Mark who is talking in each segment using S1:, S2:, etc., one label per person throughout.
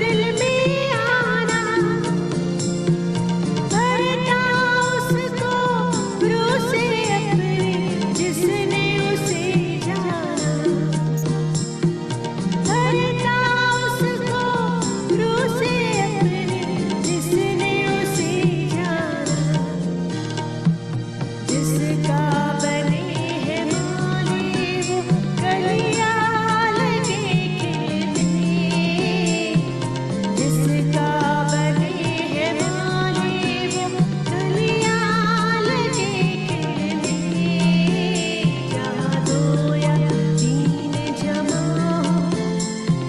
S1: दिल में आना, भरता उसको रूह से अपने जिसने उसे जाना, भरता उसको रूह से अपने जिसने उसे जाना, जिसका बने है माली वो कलियां लगे खिलने, जिसका बने है माली वो कलियां लगे खिलने, जहाँ दो या तीन जमा हो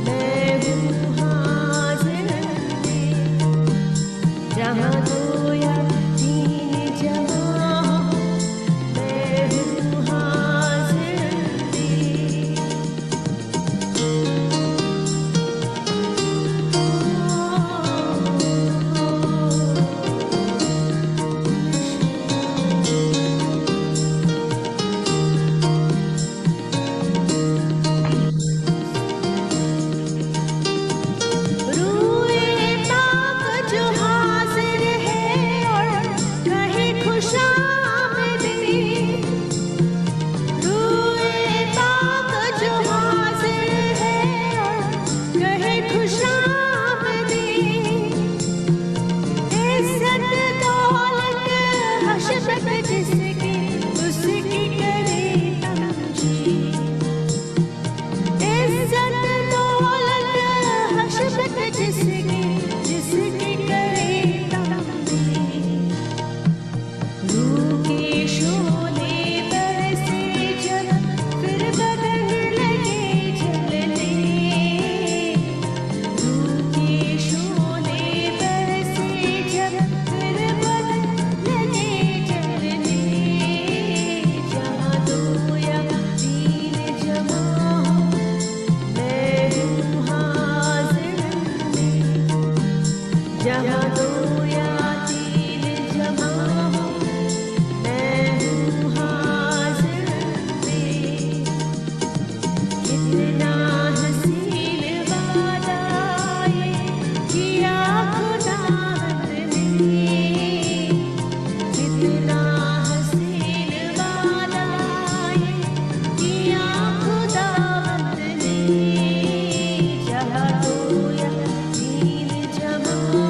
S1: मैं हूँ हाज़िर में, जहाँ दो या तीन जमा हो मैं हूँ हाज़िर में। रूए पाक जो हाज़िर है और कहे खुशामदी, रूए पाक जो हाज़िर है और कहे खुशामदी, इज़्ज़त दौलत हशमत जिसकी उसकी करे तमजीद, इज़्ज़त दौलत हशमत जिसकी करे तमजीद, रूह के शोले बरसे जब फिर बदन लगे जलने, रूह के शोले बरसे जब फिर बदन लगे जलने, जहाँ दो या तीन जमा हो मैं हूँ हाज़िर में, जहाँ दो या तीन जमा हो मैं हूँ हाज़िर में। कितना हसीन वादा ये किया खुदावंद ने, कितना हसीन वादा ये किया खुदावंद ने, जहाँ दो या तीन जमा हो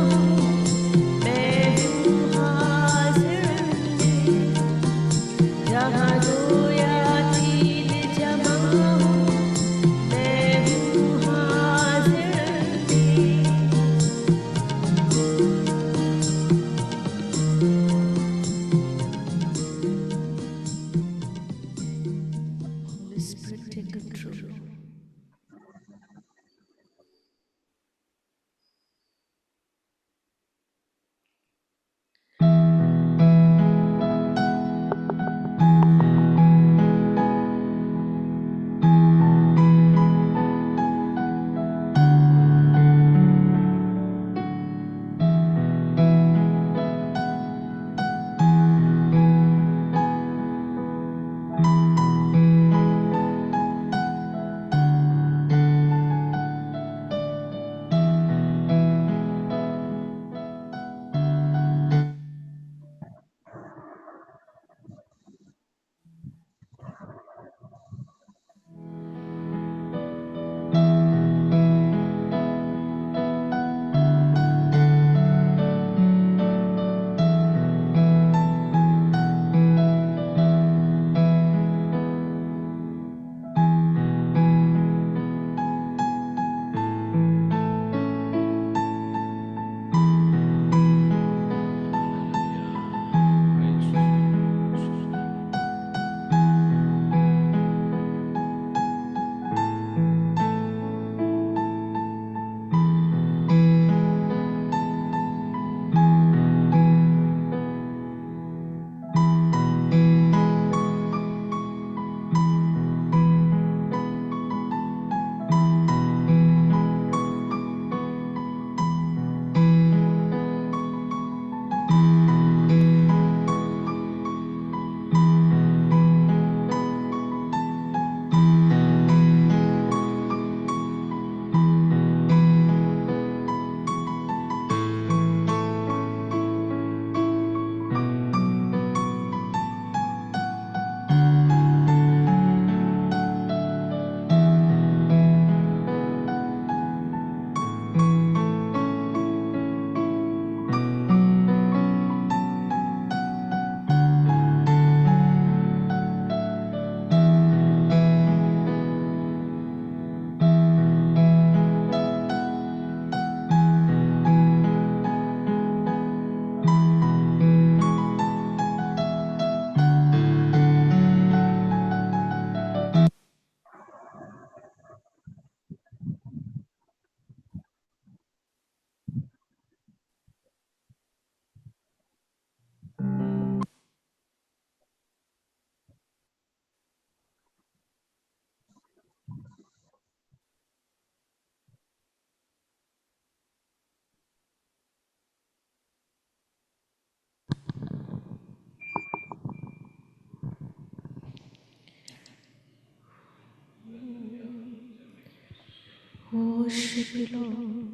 S1: worship you, Lord.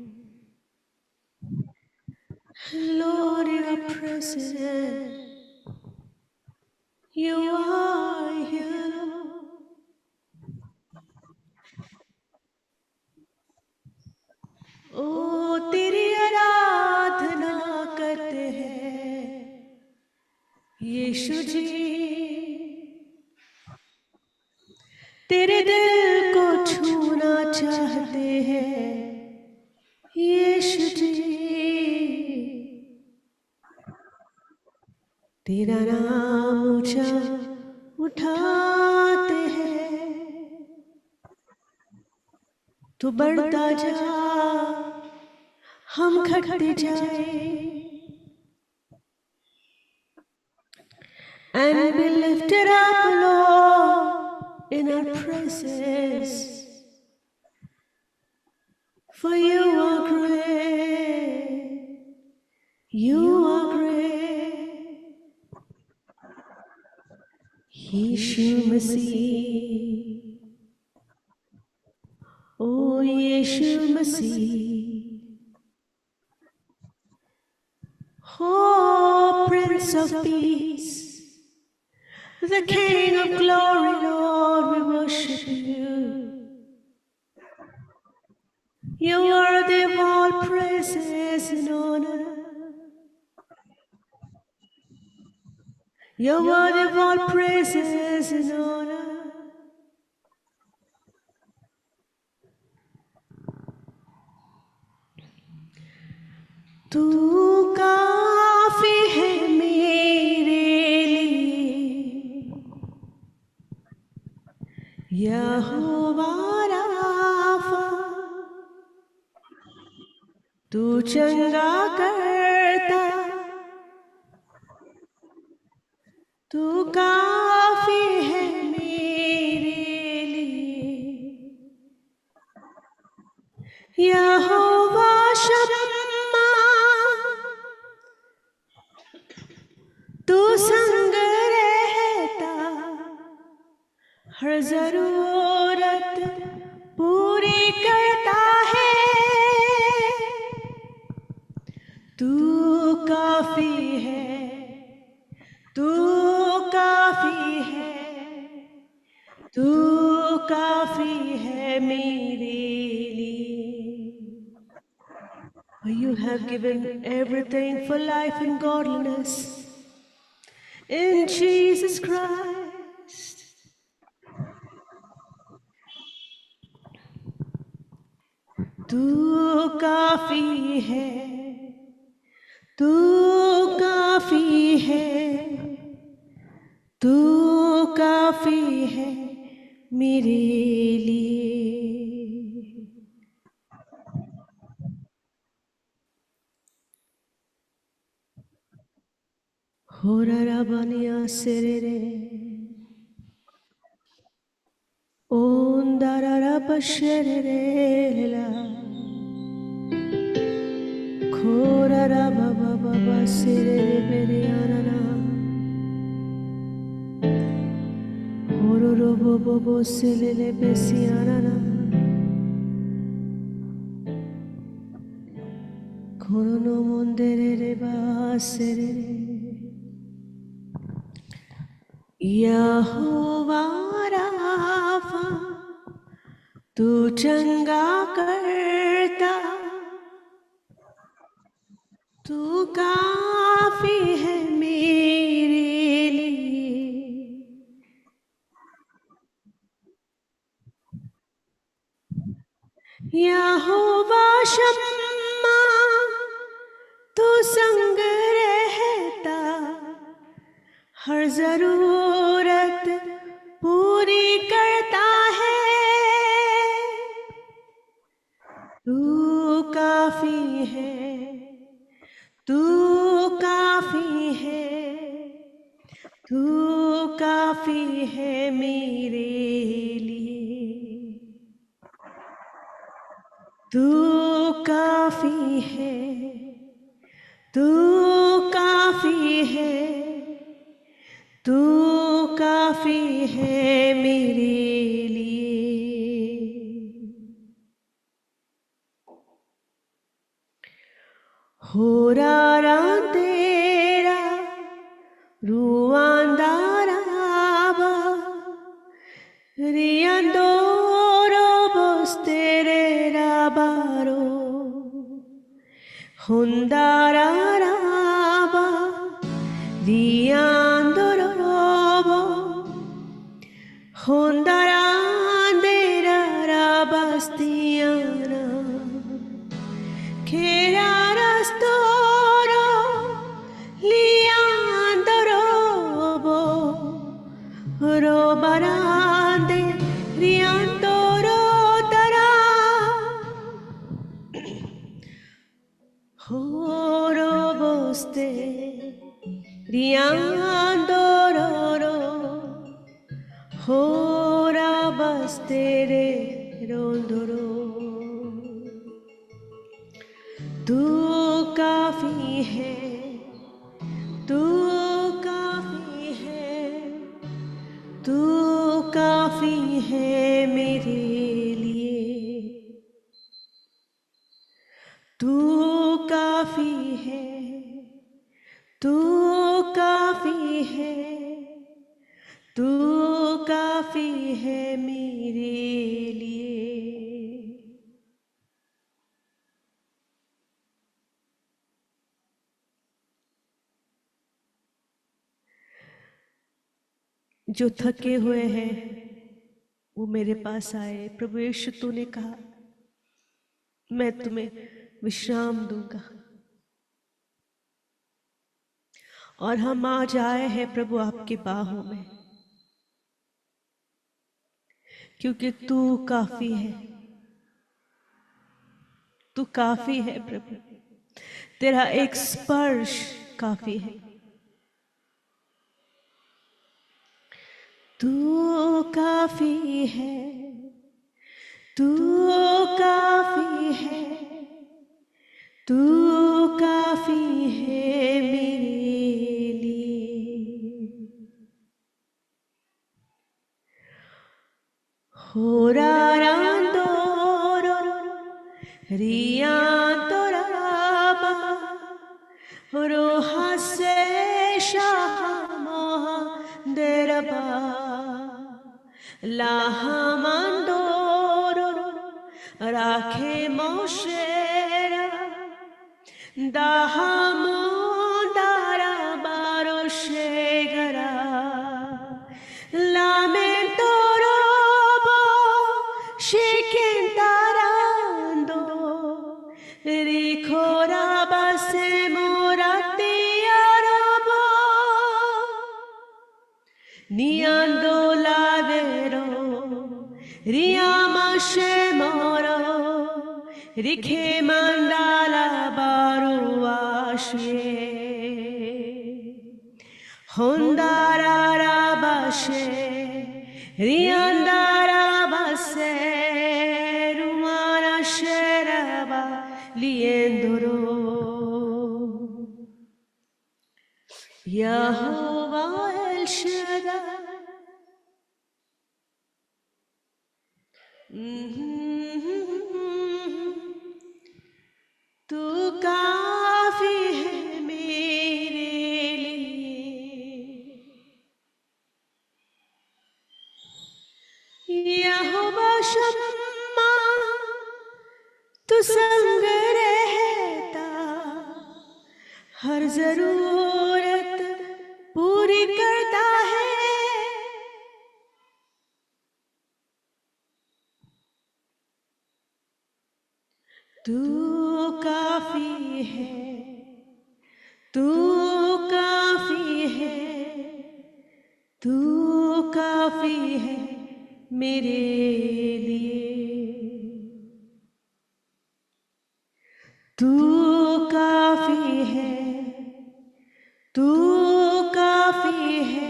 S1: Lord, in your presence, you are here, Lord. ओ तेरी आराधना करते हैं यीशु जी, तेरे दिल को छूना चाहते हैं यीशु जी, तेरा नाम ऊंचा उठाते हैं, तू बढ़ता जा हम घटते जाए, and be lifted up, Lord, in our presence, for you are great, you are great, Yeshu Masih, O Yeshu Masih, oh Prince of Peace, the King of Glory, Lord, we worship you. You are worthy of all praises and honor. You're worthy of all praises and honor. तू काफी है मेरे लिए, यहोवा Rafa, तू चंगा करता, तू काफी है मेरे लिए, यहोवा शम्मा, तू संग रहता, हर जरूरत पूरी करता है, तू काफी है, तू काफी है, तू काफी है मेरे लिए. For you have given everything for life and godliness in Jesus Christ. तू काफी है, तू काफी है, तू काफी है मेरे लिए. होरारा बनिया सेरे ओंदारारा बशरे ला खोरारा बाबा बाबा सेरे बेरियाना ना होरो बोबो बो सेले बेसियाना ना खोनो मोंदेरे रे बासेरे यहोवा राफा, तू चंगा करता, तू काफी है मेरे लिए, यहोवा शम्मा, तू संग रहता, हर जरूरत पूरी करता है, तू काफी है, तू काफी है, तू काफी है मेरे लिए, तू काफी है, तू काफी है, तू काफी है मेरे लिए. Horara tera ruandaraba riandoro bostere rabaro hondararaba riandoro hondarandera rabastiana kerarastoro liandorobo robarande riandoro dara horoboste riandoro horabastere rondoro तू काफी है तू काफी है तू काफी है मेरे लिए तू काफी है तू काफी है तू काफी है मेरे लिए जो थके हुए हैं वो मेरे पास आए। प्रभु यीशु तूने कहा मैं तुम्हें विश्राम दूंगा और हम आज आए हैं प्रभु आपकी बाहों में क्योंकि तू काफी है। तू काफी है प्रभु, तेरा एक स्पर्श काफी है। तू काफी है, तू काफी है, तू काफी है मेरे लिए। होरारांदोरो रियांतोराबा रोहासे शाहामोहा देरबा लाहामांदोरो राखे मोशेरा दाहामोदारा बारोशेगरा lamentorobo shikentarando ricorabase moratiarobo niando lavero riamashe moro rikhe mandala baruashe hondararabashe riandarabase rumanasheraba liendoro Yahovah El Shaddai तू काफी है मेरे लिए। यहोवा शम्मा तू संग रहता, हर जरूरत पूरी करता है। तू काफी है, तू काफी है, तू काफी है मेरे लिए। तू काफी है, तू काफी है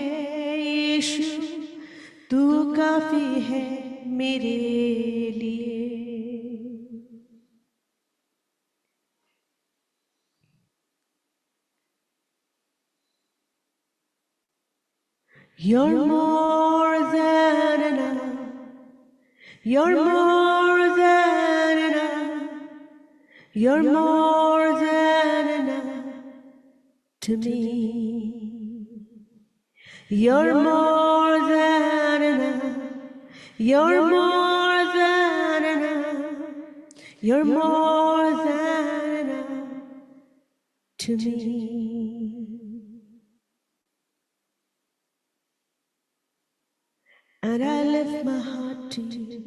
S1: यीशु, तू काफी है मेरे लिए। You're more than enough. You're more than enough. You're more than enough. to me. You're more than enough. You're more than enough. You're more than enough to me. And I lift my heart to you.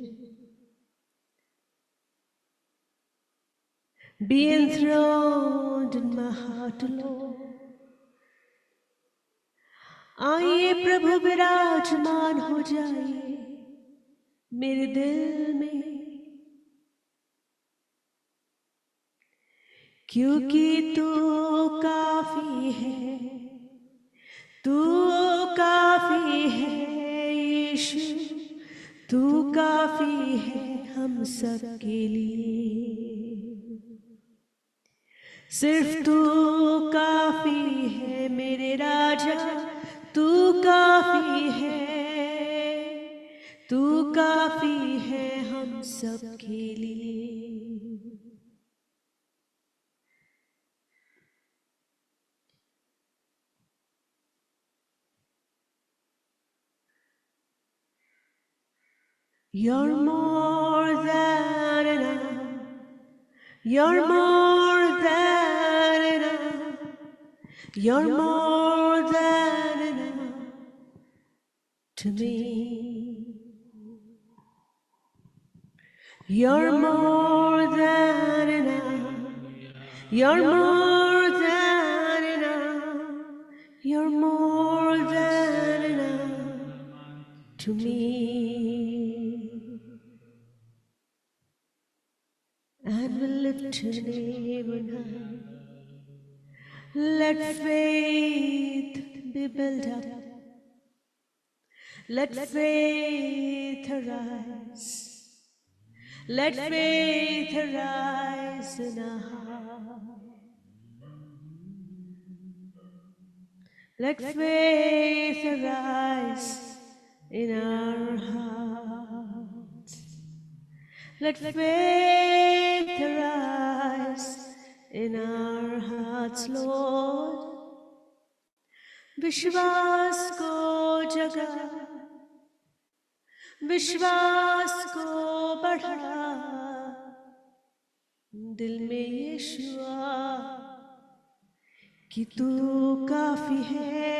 S1: Be enthroned in my heart, Lord. आइए प्रभु विराजमान हो जाइए मेरे दिल में, क्योंकि तू काफी है, तू काफी है यीशु, तू काफी है हम सब के लिए। सिर्फ तू काफी है मेरे राजा, तू काफी है, तू काफी है हम सब के लिए। You're more than enough. You're more than enough. You're more than enough to me. You're more than enough. You're more than enough. You're more than enough to me. And we'll lift your name on high. Let faith be built up. Let faith arise. Let faith arise in our heart. Let faith arise in our hearts. Let faith arise in our hearts, Lord. विश्वास को जगा, विश्वास को बढ़ा, दिल में यीशुआ कि तू काफी है,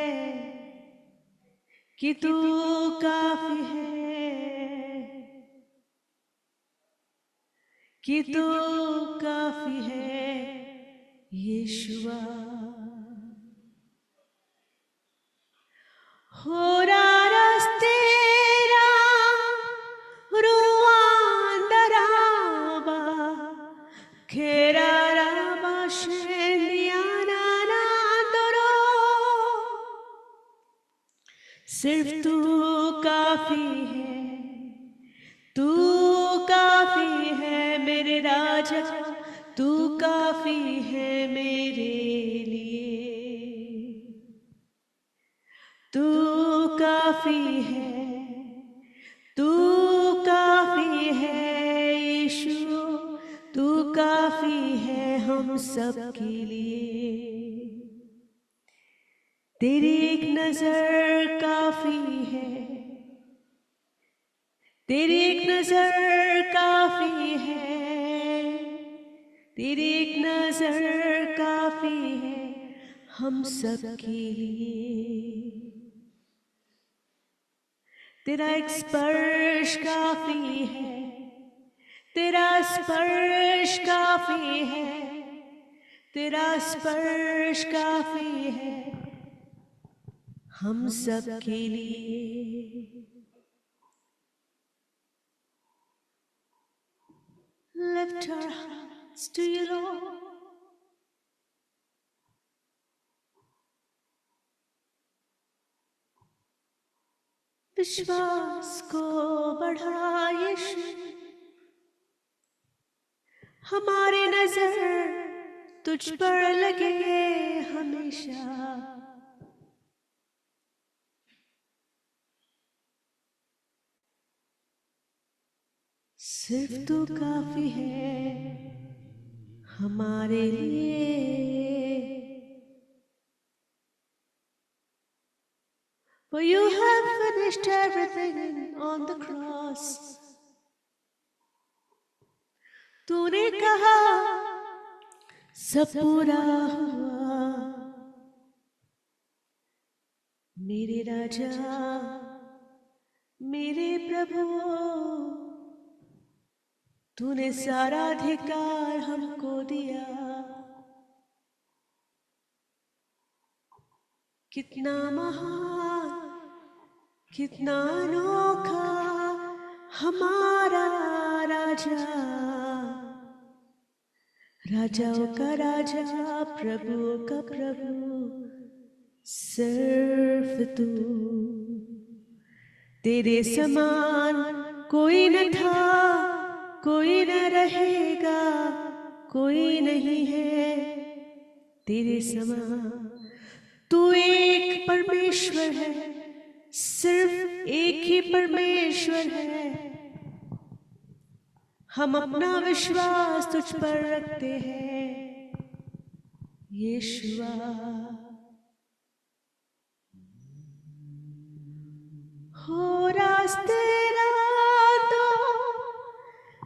S1: कि तू काफी है, कि तू काफी है यीशुआ। हो रास्ते सिर्फ तू काफी है, तू काफी है मेरे राजा, तू काफी है मेरे लिए, तू काफी है, तू काफी है यीशु, तू काफी है हम सब के लिए। तेरी एक नजर काफी है, तेरी एक नजर काफी है, तेरी एक नजर काफी है हम सब के लिए। तेरा एक स्पर्श काफी है, तेरा स्पर्श काफी है, तेरा स्पर्श काफी है हम सब के लिए। Lift our hearts to you, Lord. विश्वास को बढ़ा यीशु, हमारी नजर तुझ पर लगे हमेशा। सिर्फ तू काफी है हमारे लिए, For you have finished everything on the cross. तूने कहा सब पूरा हुआ, मेरे राजा मेरे प्रभु, तूने सारा अधिकार हमको दिया। कितना महान, कितना अनोखा हमारा राजा, राजाओं का राजा, प्रभुओं का प्रभु, सिर्फ तू। तेरे समान कोई न था, कोई न रहेगा, कोई नहीं है तेरे समान। तू एक परमेश्वर है, सिर्फ एक ही परमेश्वर है। हम अपना विश्वास तुझ पर रखते हैं यीशुआ। हो रास्ते रातो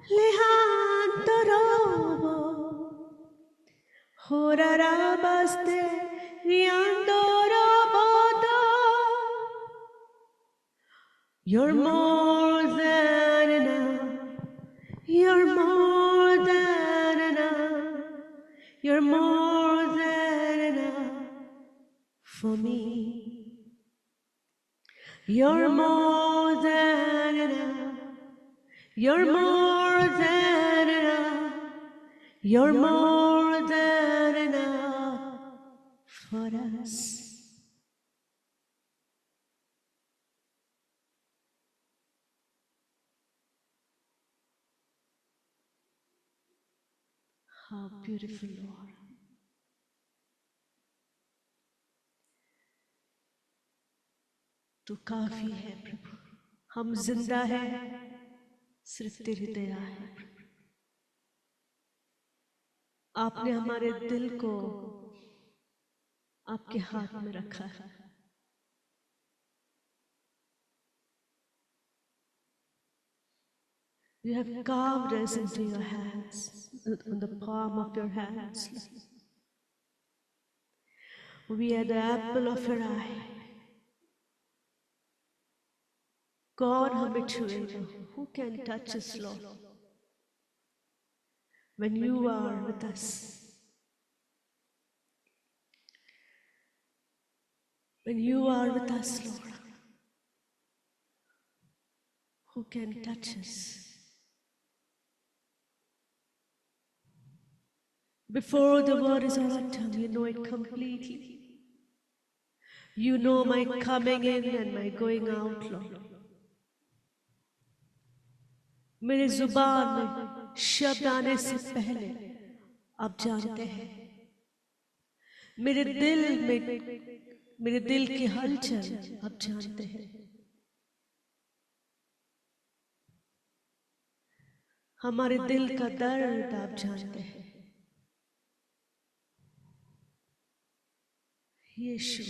S1: lejanto robo, ho rarabaste riando robodo. You're more than enough, you're more than enough, you're more than enough for me. You're more than enough, you're more than enough, you're more than enough for us. How beautiful, Lord. तू काफी है प्रभु, हम जिंदा है सिर्फ तेरी दया है। आपने हमारे दिल को आपके हाथ में रखा है। You have carved us into your hands, on the palm of your hands. We are the apple of your eye. कौन हमें छुएगा? Who can touch us, Lord? When you are with us. When you are with us, Lord, who can touch us? Before the word is on our tongue, you know it completely. You know my coming in and my going out, Lord. मेरे जुबान में शब्द आने से पहले आप जानते हैं। मेरे दिल की हलचल आप जानते हैं। हमारे दिल का दर्द आप जानते हैं। यीशु,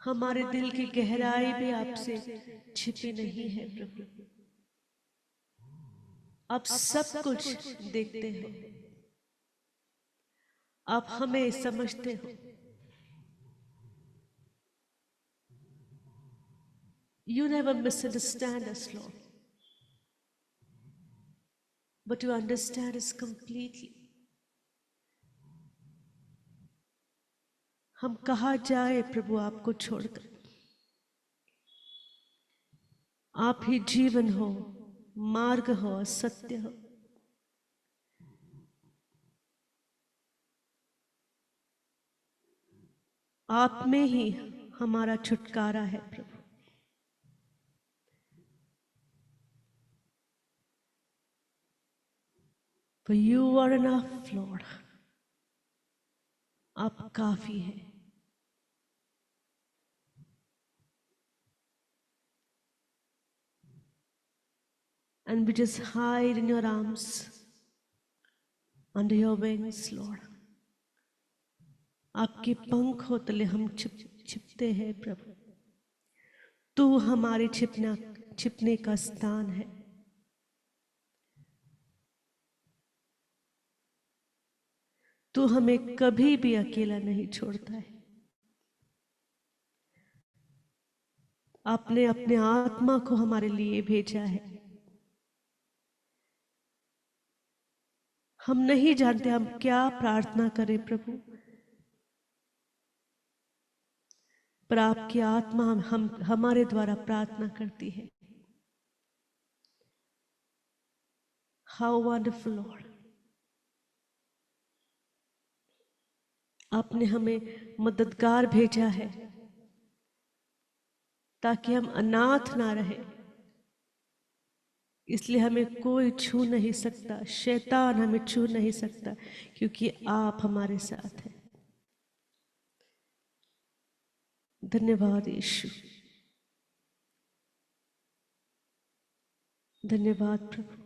S1: हमारे दिल की गहराई भी आपसे छिपी नहीं है प्रभु। आप सब कुछ देखते हो, आप हमें समझते हो। You never misunderstand us, Lord, but you understand us completely. हम कहाँ जाए प्रभु आपको छोड़कर? आप ही जीवन हो, मार्ग हो, सत्य हो। आप में ही हमारा छुटकारा है प्रभु। For you are enough, Lord. आप काफी हैं। And we just hide in your arms, under your wings, Lord. आपके पंखों तले हम छिपते हैं प्रभु। तू हमारे छिपने का स्थान है। तू हमें कभी भी अकेला नहीं छोड़ता है। आपने अपने आत्मा को हमारे लिए भेजा है। हम नहीं जानते हम क्या प्रार्थना करें प्रभु, पर आपकी आत्मा हम हमारे द्वारा प्रार्थना करती है। How wonderful Lord. आपने हमें मददगार भेजा है ताकि हम अनाथ ना रहे। इसलिए हमें कोई छू नहीं सकता, शैतान हमें छू नहीं सकता, क्योंकि आप हमारे साथ हैं। धन्यवाद यीशु, धन्यवाद प्रभु।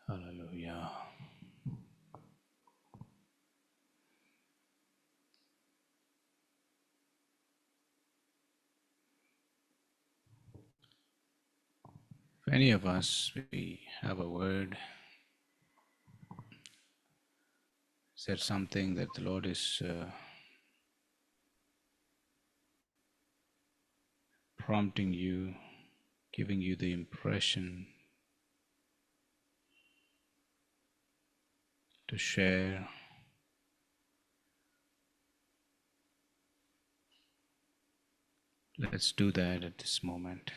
S2: Hallelujah. For any of us, we have a word. Is there something that the Lord is prompting you, giving you the impression to share? Let's do that at this moment.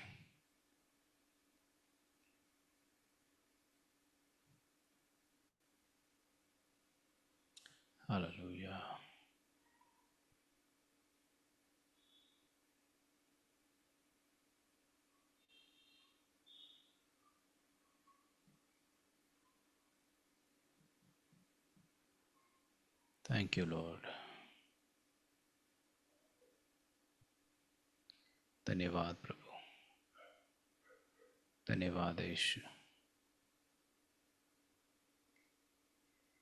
S2: Hallelujah. Thank you, Lord. धन्यवाद प्रभु, धन्यवाद यीशु,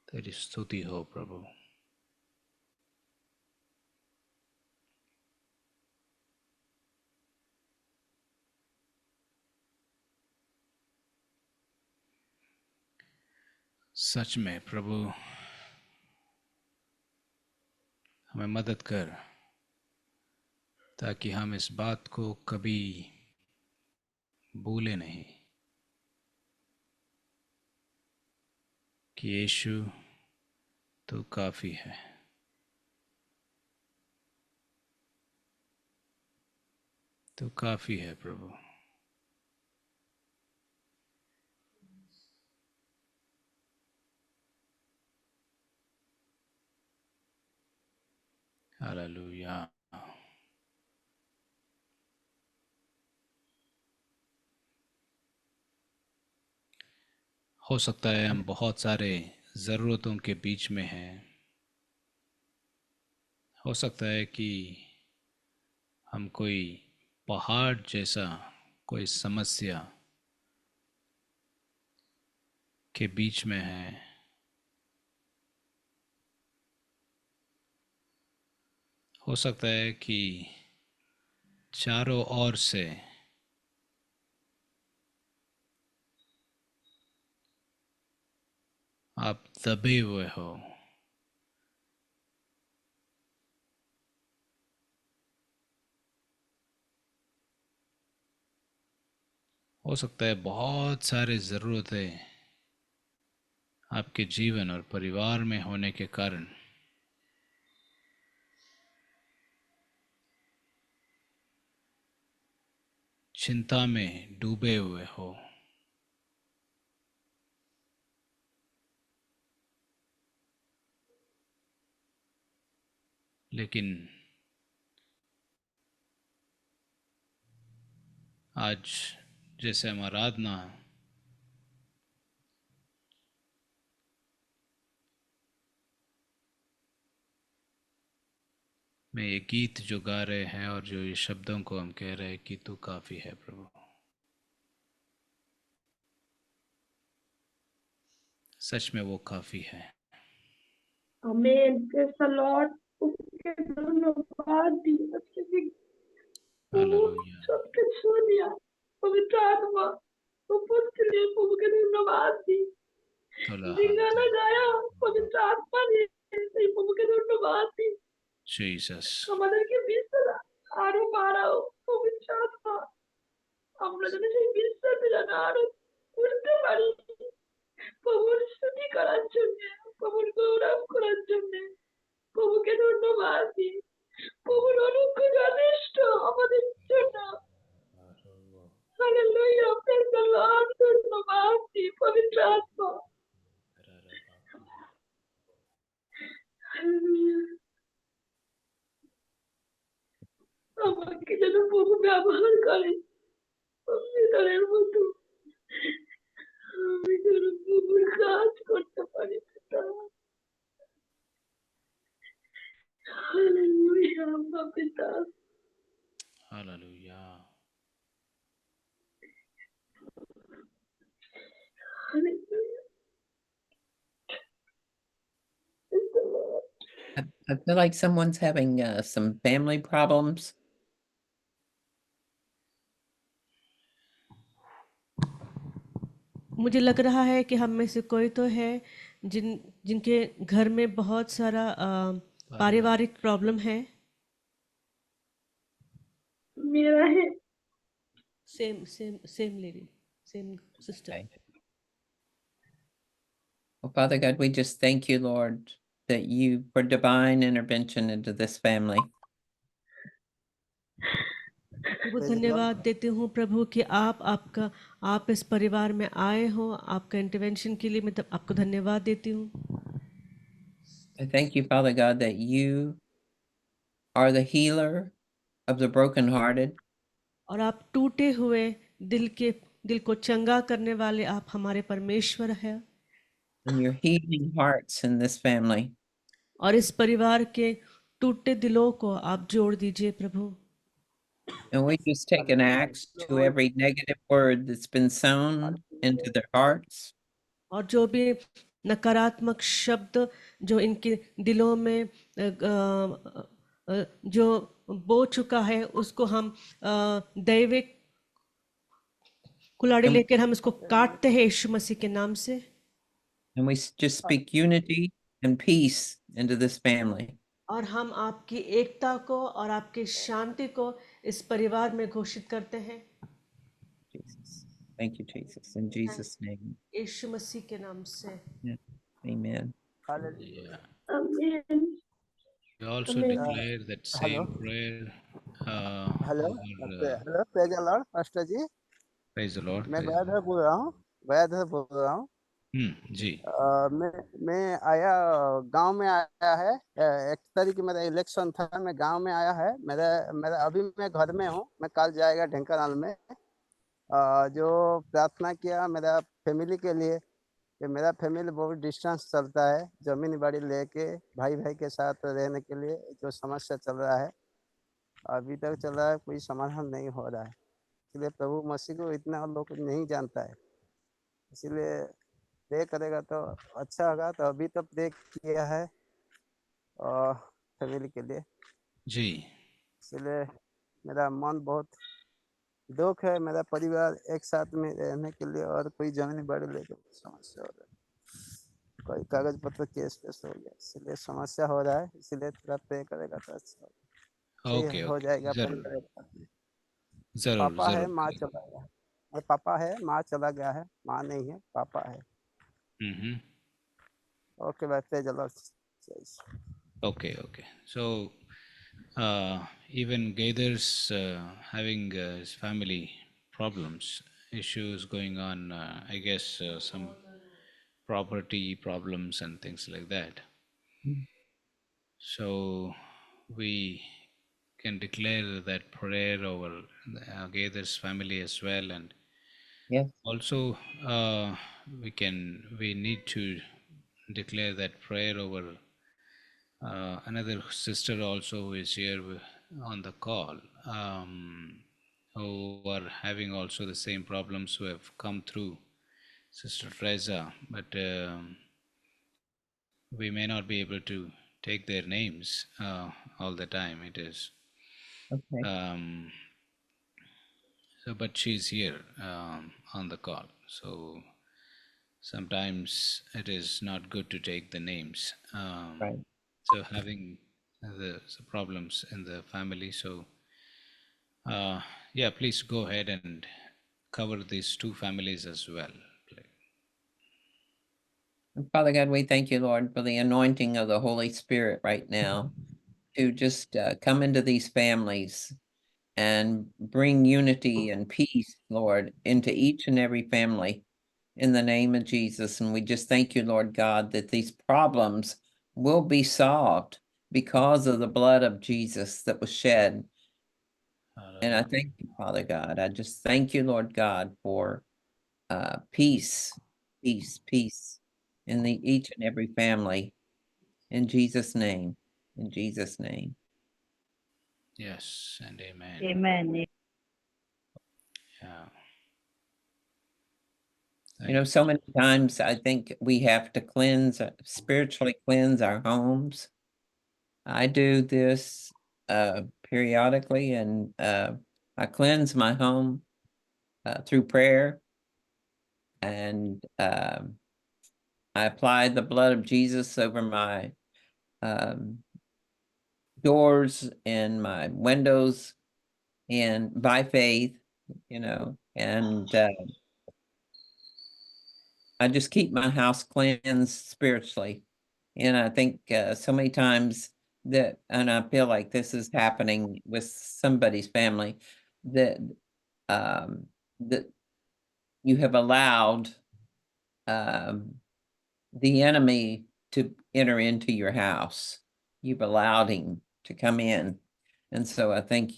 S2: तेरी स्तुति हो प्रभु। सच में प्रभु हमें मदद कर, ताकि हम इस बात को कभी भूले नहीं कि यीशु तो काफ़ी है। तो काफ़ी है प्रभु। हालेलुया। हो सकता है हम बहुत सारे ज़रूरतों के बीच में हैं। हो सकता है कि हम कोई पहाड़ जैसा कोई समस्या के बीच में हैं। हो सकता है कि चारों ओर से आप दबे हुए हो। हो सकता है बहुत सारे ज़रूरतें आपके जीवन और परिवार में होने के कारण चिंता में डूबे हुए हो, लेकिन आज जैसे हम आराधना में ये गीत जो गा रहे हैं और जो ये शब्दों को हम कह रहे हैं कि तू काफ़ी है प्रभु, सच में वो काफ़ी है।
S3: Amen. Praise the Lord. उसके धन्यवाद दी उसके
S2: हालेलुया,
S3: सबके सुनिया पवित्र आत्मा उसके लिए प्रभु के धन्यवाद दी
S2: तोला
S3: जिंगाना
S2: हालेलुया,
S3: गाया पवित्र आत्मा ने प्रभु के धन्यवाद दी
S2: जीसस,
S3: আমাদেরকে বিশ্বাস আরো বাড়াও পবিত্র আত্মা আমরা যেন সেই বিশ্বাসে যেন আরো করতে পারি প্রভুর স্তুতি করার জন্য প্রভুর গৌরব করার জন্য প্রভুকে ধন্যবাদ দিই প্রভুর অনুগ্রহ যথেষ্ট আমাদের জন্য হালেলুয়া প্রেজ দ্য লর্ড ধন্যবাদ দিই পবিত্র আত্মা হালেলুয়া আমাকে যেন প্রভু ব্যবহার করে অঙ্গীকারের মতো আমি যেন প্রভুর কাজ করতে পারি হালেলুয়া পিতা
S2: hallelujah.
S3: Hallelujah
S4: I feel like someone's having some family problems.
S1: मुझे लग रहा है कि हम में से कोई तो है जिनके घर में बहुत सारा पारिवारिक प्रॉब्लम है।
S3: मेरा है
S1: same lady, same sister.
S4: Okay. Well, Father God, we just thank you, Lord, that you for divine intervention into this family.
S1: वो धन्यवाद देती हूँ प्रभु कि आप इस परिवार में आए हो, आपका इंटरवेंशन के लिए मैं आपको धन्यवाद देती हूँ।
S4: I thank you, Father God, that you are the healer of the brokenhearted.
S1: और आप टूटे हुए दिल को चंगा करने वाले आप हमारे परमेश्वर हैं।
S4: And you're healing hearts in this family.
S1: और इस परिवार के टूटे दिलों को आप जोड़ दीजिए प्रभु।
S4: And we just take an axe to every negative word that's been sown into their hearts.
S1: और जो भी नकारात्मक शब्द जो इनके दिलों में जो बो चुका है उसको हम दैविक कुल्हाड़ी लेकर हम इसको काटते हैं यीशु मसीह के नाम से।
S4: And we just speak unity and peace into this family.
S1: और हम आपकी एकता को और आपकी शांति को इस परिवार में घोषित करते हैं।
S4: Jesus. Thank you, Jesus. In Jesus' name.
S1: यीशु मसीह के नाम से।
S4: Yeah. Amen.
S2: Yeah.
S3: Amen.
S2: We also
S3: Amen.
S2: declare that same prayer.
S5: Hello
S2: over,
S5: hello praise the Lord pastor ji.
S2: praise the Lord.
S5: मैं
S2: praise the
S5: गयाधर
S2: Lord.
S5: बोल रहा हूँ, गयाधर बोल रहा हूँ।
S2: जी।
S5: मैं आया गांव में आया है। 1 तारीख की मेरा इलेक्शन था, मैं गांव में आया है। मेरा अभी मैं घर में हूँ, मैं कल जाएगा ढेंकानाल में। जो प्रार्थना किया मेरा फैमिली के लिए कि मेरा फैमिली बहुत डिस्टेंस चलता है, जमीन बाड़ी लेके भाई भाई के साथ रहने के लिए जो समस्या चल रहा है अभी तक चल रहा है, कोई समाधान नहीं हो रहा है। इसलिए प्रभु मसीह को इतना लोग नहीं जानता है, इसलिए प्रे करेगा तो अच्छा होगा। तो अभी तो प्रे किया है और फैमिली के लिए
S2: जी।
S5: इसलिए मेरा मन बहुत दुख है। मेरा परिवार एक साथ में रहने के लिए और कोई जमीन बाड़ी लेकर समस्या हो रहा है, कोई कागज पत्र केस हो गया, इसलिए समस्या हो रहा है। इसलिए थोड़ा प्रे करेगा तो अच्छा होगा,
S2: ओके
S5: हो जाएगा।
S2: जरूर जरूर
S5: पापा है,
S2: जरूर
S5: माँ चला गया है, पापा है, माँ चला गया है, माँ नहीं है, पापा है। ओके भाई, praise the Lord.
S2: okay. So even Gaither's having his family problems, issues going on, I guess some property problems and things like that.
S4: Mm.
S2: So we can declare that prayer over Gaither's family as well, and
S4: Yes.
S2: also we need to declare that prayer over another sister also who is here on the call, who are having also the same problems, who have come through, Sister Teresa, but we may not be able to take their names all the time. It is
S4: Okay.
S2: so, but she's here on the call. So sometimes it is not good to take the names.
S4: Right.
S2: So having the problems in the family. So yeah, please go ahead and cover these two families as well.
S4: And Father God, we thank you, Lord, for the anointing of the Holy Spirit right now to just come into these families and bring unity and peace, Lord, into each and every family in the name of Jesus. And we just thank you, Lord God, that these problems will be solved because of the blood of Jesus that was shed. And I thank you, Father God. I just thank you, Lord God, for peace, peace, peace in each and every family. In Jesus' name. In Jesus' name.
S2: Yes, and amen.
S3: Amen.
S2: Yeah.
S4: You know, so many times I think we have to cleanse, spiritually cleanse our homes. I do this periodically, and I cleanse my home through prayer, and I apply the blood of Jesus over my um, doors and my windows, and by faith, you know, and I just keep my house cleansed spiritually. And I think so many times that, and I feel like this is happening with somebody's family, that that you have allowed the enemy to enter into your house. You've allowed him to come in. And so I think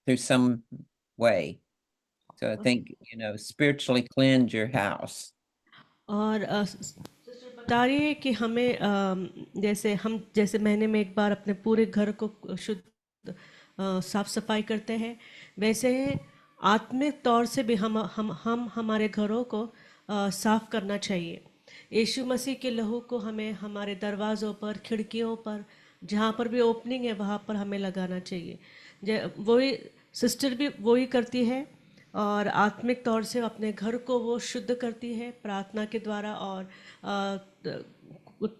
S4: there's some way. So I think, you know, spiritually cleanse your house.
S1: और बता रही है कि हमें जैसे महीने में एक बार अपने पूरे घर को शुद्ध साफ सफाई करते हैं, वैसे ही आत्मिक तौर से भी हम हमारे घरों को साफ करना चाहिए। यीशु मसीह के लहू को हमें हमारे दरवाज़ों पर, खिड़कियों पर, जहाँ पर भी ओपनिंग है वहाँ पर हमें लगाना चाहिए। वही सिस्टर भी वही करती है, और आत्मिक तौर से अपने घर को वो शुद्ध करती है प्रार्थना के द्वारा, और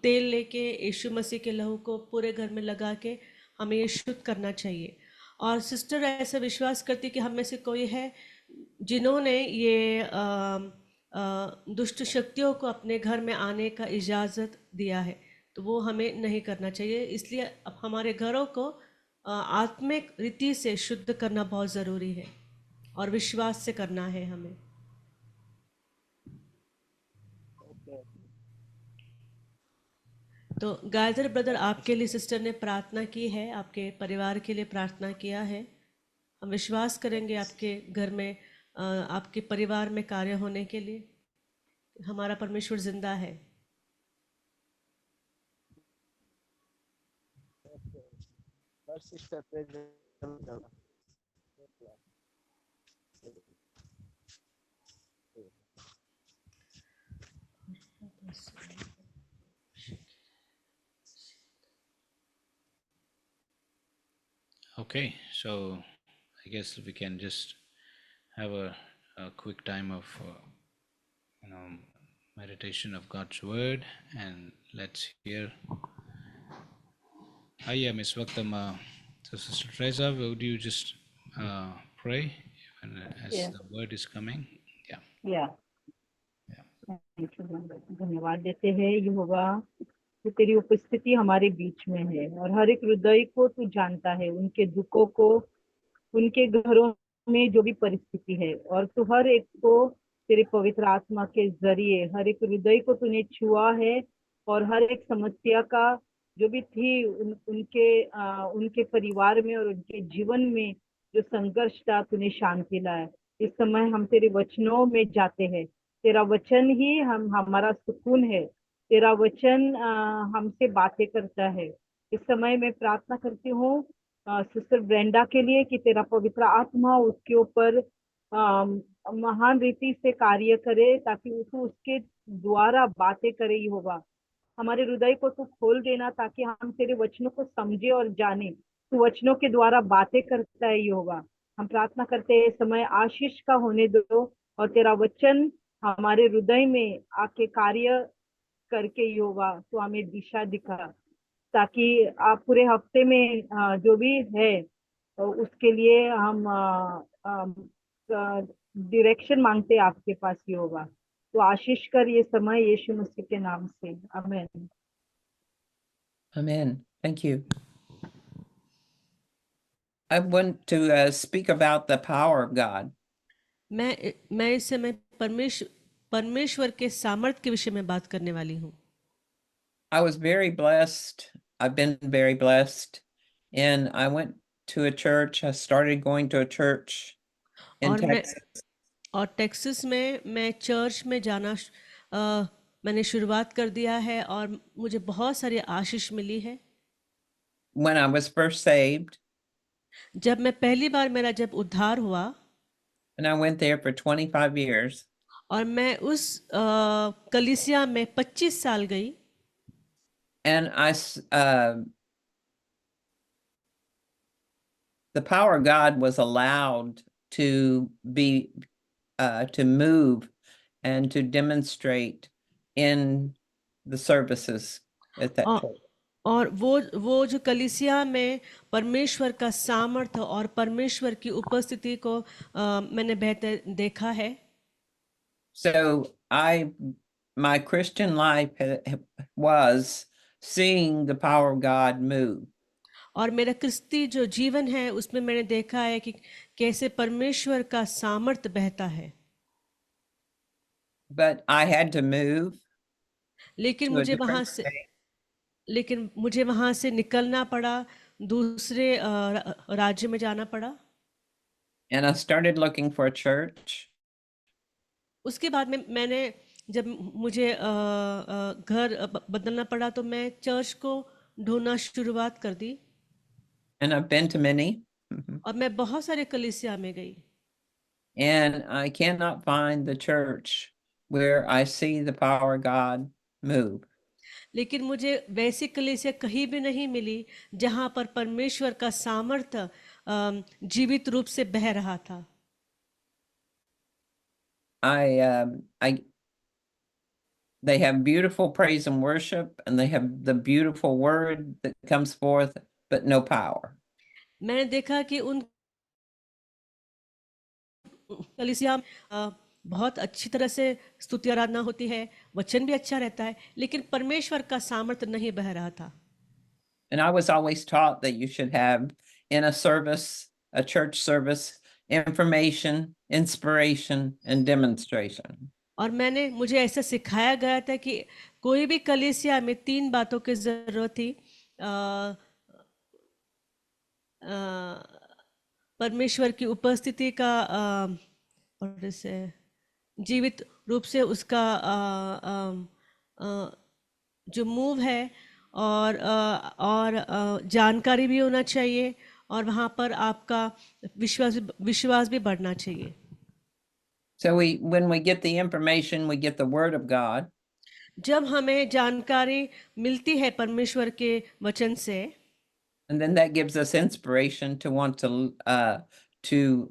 S1: तेल लेके यीशु मसीह के लहू को पूरे घर में लगा के हमें ये शुद्ध करना चाहिए। और सिस्टर ऐसा विश्वास करती कि हम में से कोई है जिन्होंने ये दुष्ट शक्तियों को अपने घर में आने का इजाज़त दिया है, तो वो हमें नहीं करना चाहिए। इसलिए अब हमारे घरों को आत्मिक रीति से शुद्ध करना बहुत ज़रूरी है, और विश्वास से करना है हमें। तो गायत्री ब्रदर, आपके लिए सिस्टर ने प्रार्थना की है, आपके परिवार के लिए प्रार्थना किया है। हम विश्वास करेंगे आपके घर में, आपके परिवार में कार्य होने के लिए। हमारा परमेश्वर जिंदा है।
S5: Sister
S2: Okay, so I guess we can just have a quick time of meditation of God's word, and let's hear. Yeah, Miss Vaktam, so Sister Teresa, would you just pray even as
S3: Yeah.
S2: the word is coming? Yeah.
S3: या
S2: Yeah.
S3: धन्यवाद देते हैं यहोवा कि तेरी उपस्थिति हमारे बीच में है, और हर एक हृदय को तू जानता है, उनके दुखों को, उनके घरों
S6: में जो भी परिस्थिति है, और तू हर एक को तेरे पवित्र आत्मा के जरिए हर एक हृदय को तूने छुआ है, और हर एक समस्या का जो भी थी उनके परिवार में और उनके जीवन में जो संघर्ष था, तूने शांति लाया। इस समय हम तेरे वचनों में जाते हैं, तेरा वचन ही हमारा सुकून है, तेरा वचन हमसे बातें करता है। इस समय मैं प्रार्थना करती हूँ सिस्टर ब्रेंडा के लिए कि तेरा पवित्र आत्मा उसके ऊपर महान रीति से कार्य करे, ताकि उसके द्वारा बातें करे। यहोवा, हमारे हृदय को तू खोल देना ताकि हम तेरे वचनों को समझे और जाने। तू वचनों के द्वारा बातें करता है यहोवा। हम प्रार्थना करते हैं समय आशीष का होने दो, और तेरा वचन हमारे हृदय में आके कार्य करके यहोवा तो हमें दिशा दिखा, ताकि आप पूरे हफ्ते में जो भी है उसके लिए हम डायरेक्शन मांगते हैं आपके पास यहोवा। तो आशीष कर ये समय यीशु मसीह के नाम से, आमीन।
S4: Amen. Thank you. I want to speak about the power of God.
S1: मैं इस समय परमेश्वर के सामर्थ्य के विषय में बात करने वाली हूँ।
S4: I was very blessed. I've been very blessed. And I went to a church. I started going to a church in Texas.
S1: और टेक्सास में मैं चर्च में जाना मैंने शुरुआत कर दिया है, और मुझे बहुत सारी आशीष मिली है।
S4: When I was first saved,
S1: जब मैं पहली बार मेरा जब उद्धार हुआ,
S4: and I went there for 25 years.
S1: और मैं उस कलीसिया में 25 साल गई।
S4: And the power of God was allowed to be to move and to demonstrate in the services at that church.
S1: और वो जो कलीसिया में परमेश्वर का सामर्थ्य और परमेश्वर की उपस्थिति को मैंने बेहतर देखा है।
S4: So my Christian life was seeing the power of God move.
S1: और मेरा क्रिस्ती जो जीवन है उसमें मैंने देखा है कि कैसे परमेश्वर का सामर्थ्य बहता है।
S4: But I had to move.
S1: लेकिन मुझे वहां से निकलना पड़ा, दूसरे राज्य में जाना पड़ा।
S4: And I started looking for a church.
S1: उसके बाद में मैंने जब मुझे घर बदलना पड़ा तो मैं चर्च को ढूंढना शुरुआत कर दी।
S4: And I've been to many.
S1: और मैं बहुत सारे कलीसिया में गई।
S4: And I cannot find the church where I see the power of God move.
S1: लेकिन मुझे वैसी कलीसिया कहीं भी नहीं मिली जहां पर परमेश्वर का सामर्थ्य जीवित रूप से बह रहा था।
S4: They have beautiful praise and worship, and they have the beautiful word that comes forth, but no power.
S1: मैंने देखा कि उन कलीसिया बहुत अच्छी तरह से स्तुति आराधना होती है, वचन भी अच्छा रहता है, लेकिन परमेश्वर का सामर्थ्य नहीं बह रहा था।
S4: And I was always taught that you should have in a service, a church service, information, inspiration, and demonstration.
S1: और मुझे ऐसा सिखाया गया था कि कोई भी कलीसिया में 3 बातों की जरूरत थी, परमेश्वर की उपस्थिति का और इसे जीवित रूप से उसका जो मूव है, और जानकारी भी होना चाहिए, और वहाँ पर आपका विश्वास भी बढ़ना चाहिए।
S4: So when we get the information, we get the word of God.
S1: जब हमें जानकारी मिलती है परमेश्वर के वचन से,
S4: and then that gives us inspiration to want to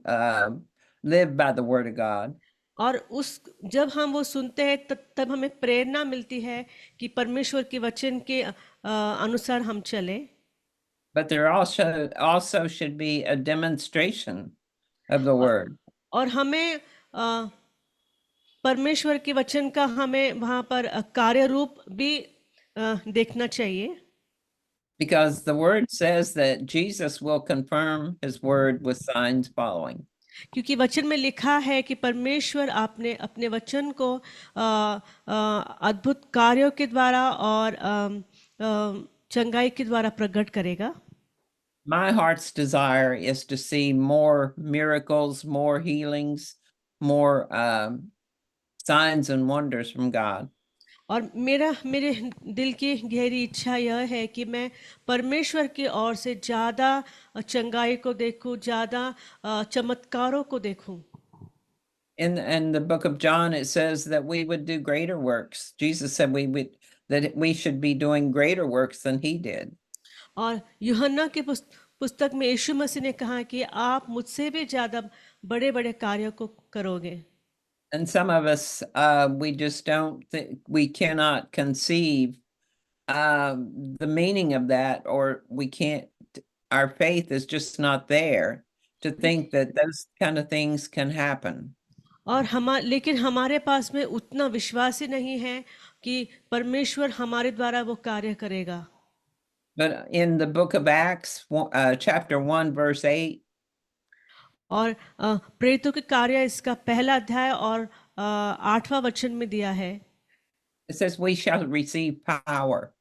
S4: live by the word of God.
S1: और जब हम वो सुनते हैं तब हमें प्रेरणा मिलती है कि परमेश्वर के वचन के अनुसार हम चलें।
S4: But there also should be a demonstration of the word.
S1: और हमें परमेश्वर के वचन का हमें वहाँ पर कार्य रूप भी देखना चाहिए।
S4: Because the word says that Jesus will confirm his word with signs following.
S1: क्योंकि वचन में लिखा है कि परमेश्वर आपने अपने वचन को अद्भुत कार्यों के द्वारा और चंगाई के द्वारा प्रकट करेगा।
S4: My heart's desire is to see more miracles, more healings, more signs and wonders from God.
S1: और मेरे दिल की गहरी इच्छा यह है कि मैं परमेश्वर की ओर से ज़्यादा चंगाई को देखूं, ज़्यादा चमत्कारों को देखूं।
S4: In the book of John, it says that we would do greater works. Jesus said that we should be doing greater works than he did.
S1: और यूहन्ना के पुस्तक में यीशु मसीह ने कहा कि आप मुझसे भी ज़्यादा बड़े-बड़े कार्यों को करोगे।
S4: And some of us, we just don't think, we cannot conceive the meaning of that, or we can't, our faith is just not there to think that those kind of things can happen.
S1: और लेकिन हमारे पास में उतना विश्वास ही नहीं है कि परमेश्वर हमारे द्वारा वो कार्य करेगा।
S4: But in the book of Acts, chapter 1, verse 8,
S1: और प्रेरितों के कार्य इसका पहला अध्याय और 8वां वचन में दिया है
S4: it says, we shall receive power.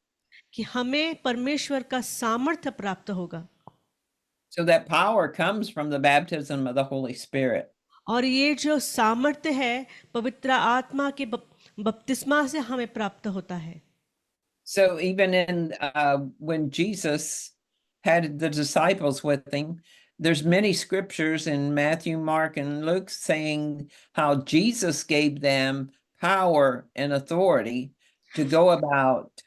S1: कि हमें परमेश्वर का सामर्थ्य प्राप्त होगा।
S4: So that power comes from the baptism of the Holy Spirit.
S1: और ये जो सामर्थ्य है पवित्र आत्मा के बपतिस्मा से हमें प्राप्त होता है।
S4: So even in when Jesus had the disciples with him, there's many scriptures in Matthew, Mark, and Luke saying how Jesus gave them power and authority to go about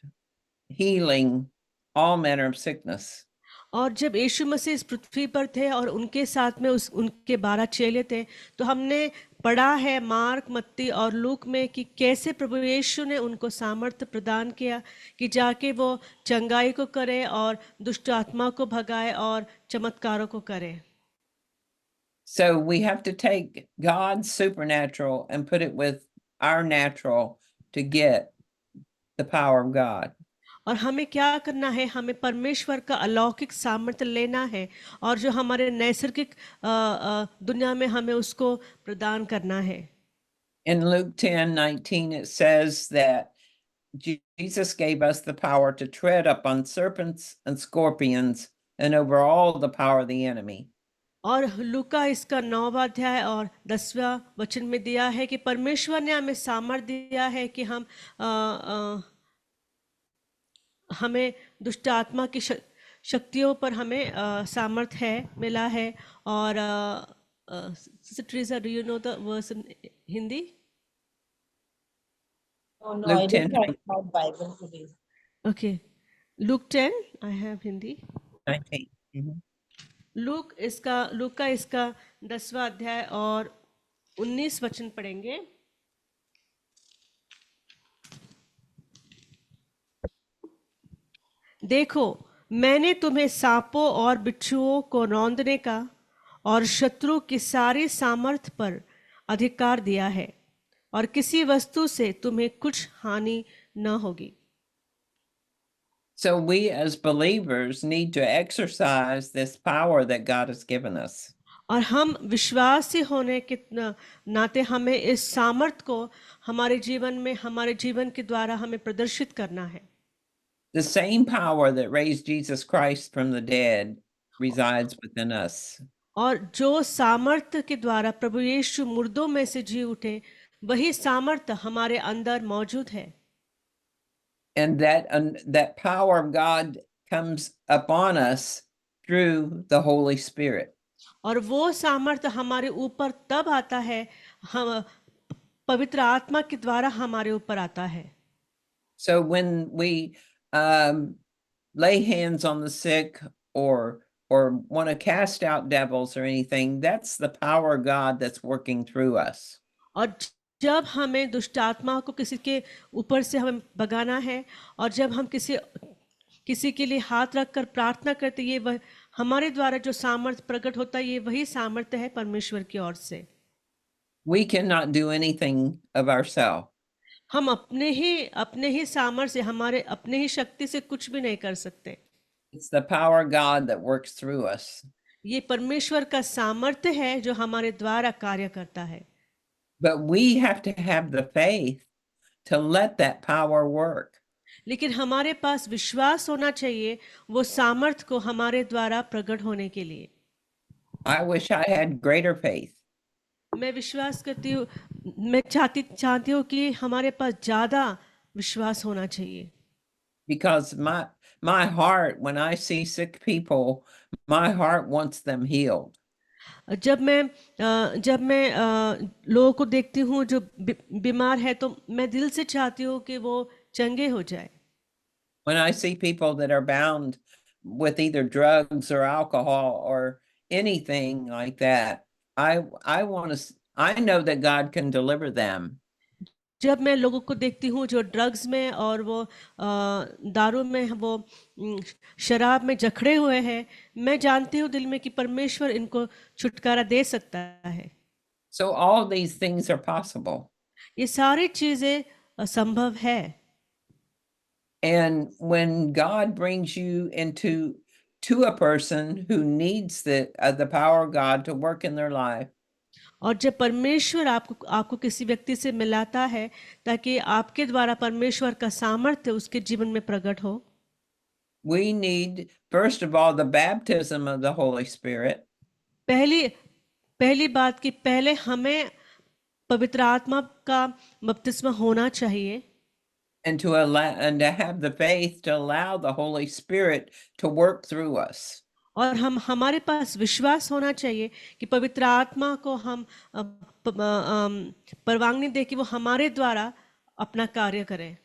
S4: healing all manner of sickness.
S1: और जब यीशु मसीह इस पृथ्वी पर थे और उनके साथ में उनके 12 चेले थे, तो हमने पढ़ा है मार्क, मत्ती और लूक में कि कैसे प्रभु यीशु ने उनको सामर्थ्य प्रदान किया कि जाके वो चंगाई को करे और दुष्ट आत्मा को भगाए और चमत्कारों को करे।
S4: So we have to take God's supernatural and put it with our natural to get the power of God.
S1: और हमें क्या करना है, हमें परमेश्वर का अलौकिक सामर्थ्य लेना है और जो हमारे नैसर्गिक दुनिया में हमें उसको प्रदान करना है।
S4: In Luke 10:19 it says that Jesus gave us the power to tread upon serpents and scorpions and over all the power of the enemy.
S1: और लूका इसका 9वां अध्याय और 10वां वचन में दिया है कि परमेश्वर ने हमें सामर्थ्य दिया है कि हमें दुष्ट आत्मा की शक्तियों पर हमें सामर्थ्य है मिला है। और Teresa, do you know the verse in Hindi?
S7: Oh, no,
S4: Luke
S7: I didn't
S4: 10,
S7: have my Bible today.
S1: Okay, Luke 10, I have Hindi.
S4: 19.
S1: लूका इसका 10वां अध्याय और 19 वचन पढ़ेंगे। देखो, मैंने तुम्हें सांपों और बिच्छुओं को रौंदने का और शत्रु की सारी सामर्थ पर अधिकार दिया है और किसी वस्तु से तुम्हें कुछ हानि न होगी।
S4: So we as believers need to exercise this power that God has given us.
S1: और हम विश्वासी होने के नाते हमें इस सामर्थ को हमारे जीवन में, हमारे जीवन के द्वारा हमें प्रदर्शित करना है।
S4: The same power that raised Jesus Christ from the dead resides within us.
S1: और जो सामर्थ्य के द्वारा प्रभु यीशु मुर्दों में से जी उठे, वही सामर्थ्य हमारे अंदर मौजूद है।
S4: And that power of God comes upon us through the Holy Spirit.
S1: और वो सामर्थ्य हमारे ऊपर तब आता है, हम पवित्र आत्मा के द्वारा हमारे ऊपर आता है।
S4: So when we lay hands on the sick or want to cast out devils or anything, that's the power of God that's working through us.
S1: और जब हमें दुष्ट आत्मा को किसी के ऊपर से हमें भगाना है और जब हम किसी के लिए हाथ रखकर प्रार्थना करते, ये हमारे द्वारा जो सामर्थ्य प्रकट होता है, ये वही सामर्थ्य है परमेश्वर की ओर से।
S4: We cannot do anything of ourselves.
S1: हम अपने ही सामर्थ्य से, हमारे अपने ही शक्ति से कुछ भी नहीं कर सकते।
S4: It's the power of God that works through us.
S1: ये परमेश्वर का सामर्थ्य है जो हमारे द्वारा कार्य करता है,
S4: But we have to have the faith to let that power work.
S1: लेकिन हमारे पास विश्वास होना चाहिए वो सामर्थ्य को हमारे द्वारा प्रकट होने के लिए।
S4: I wish I had greater faith.
S1: मैं विश्वास करती हूँ, मैं चाहती हूँ कि हमारे पास ज़्यादा विश्वास होना चाहिए,
S4: Because my heart, when I see sick people, my heart wants them healed.
S1: जब मैं लोगों को देखती हूँ जो बीमार है तो मैं दिल से चाहती हूँ कि वो चंगे हो जाए।
S4: When I see people that are bound with either drugs or alcohol or anything like that, I want to I know that God can deliver them.
S1: जब मैं लोगों को देखती हूँ जो ड्रग्स में और वो दारू में वो शराब में जकड़े हुए हैं, मैं जानती हूँ दिल में कि परमेश्वर इनको छुटकारा दे सकता है।
S4: So all these things are possible.
S1: ये सारी चीजें संभव है।
S4: And when God brings you into to a person who needs the power of God to work in their life,
S1: और जब परमेश्वर आपको किसी व्यक्ति से मिलाता है ताकि आपके द्वारा परमेश्वर का सामर्थ्य उसके जीवन में प्रकट हो,
S4: we need, first of all, the baptism of the Holy Spirit.
S1: पहली बात कि पहले हमें पवित्र आत्मा का बपतिस्मा होना चाहिए
S4: And to have the faith to allow the Holy Spirit to work through us.
S1: और हमारे पास विश्वास होना चाहिए कि पवित्र आत्मा को हम परवानगी दे कि वो हमारे द्वारा अपना कार्य करें।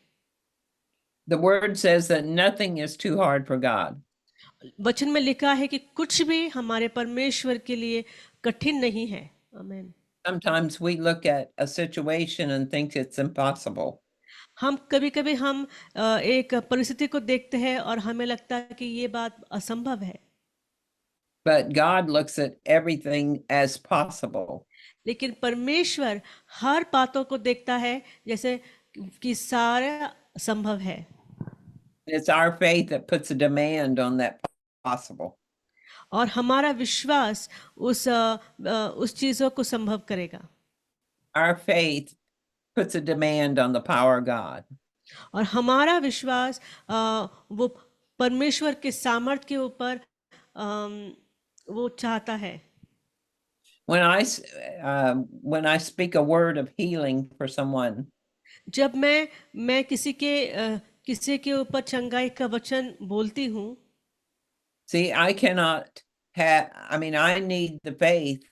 S4: The word says that nothing is too hard for God.
S1: वचन में लिखा है कि कुछ भी हमारे परमेश्वर के लिए कठिन नहीं है। आमीन।
S4: Sometimes we look at a situation and think it's impossible.
S1: हम कभी-कभी एक परिस्थिति को देखते हैं और हमें लगता है कि ये बात असंभव है,
S4: But God looks at everything as possible.
S1: लेकिन परमेश्वर हर बातों को देखता है जैसे कि सारा संभव है।
S4: It's our faith that puts a demand on that possible.
S1: और हमारा विश्वास उस चीजों को संभव करेगा।
S4: Our faith puts a demand on the power of God.
S1: और हमारा विश्वास वो परमेश्वर के सामर्थ्य के ऊपर वो चाहता है।
S4: When I speak a word of healing for someone,
S1: जब मैं किसी के ऊपर चंगाई का वचन बोलती हूँ,
S4: see, I need the faith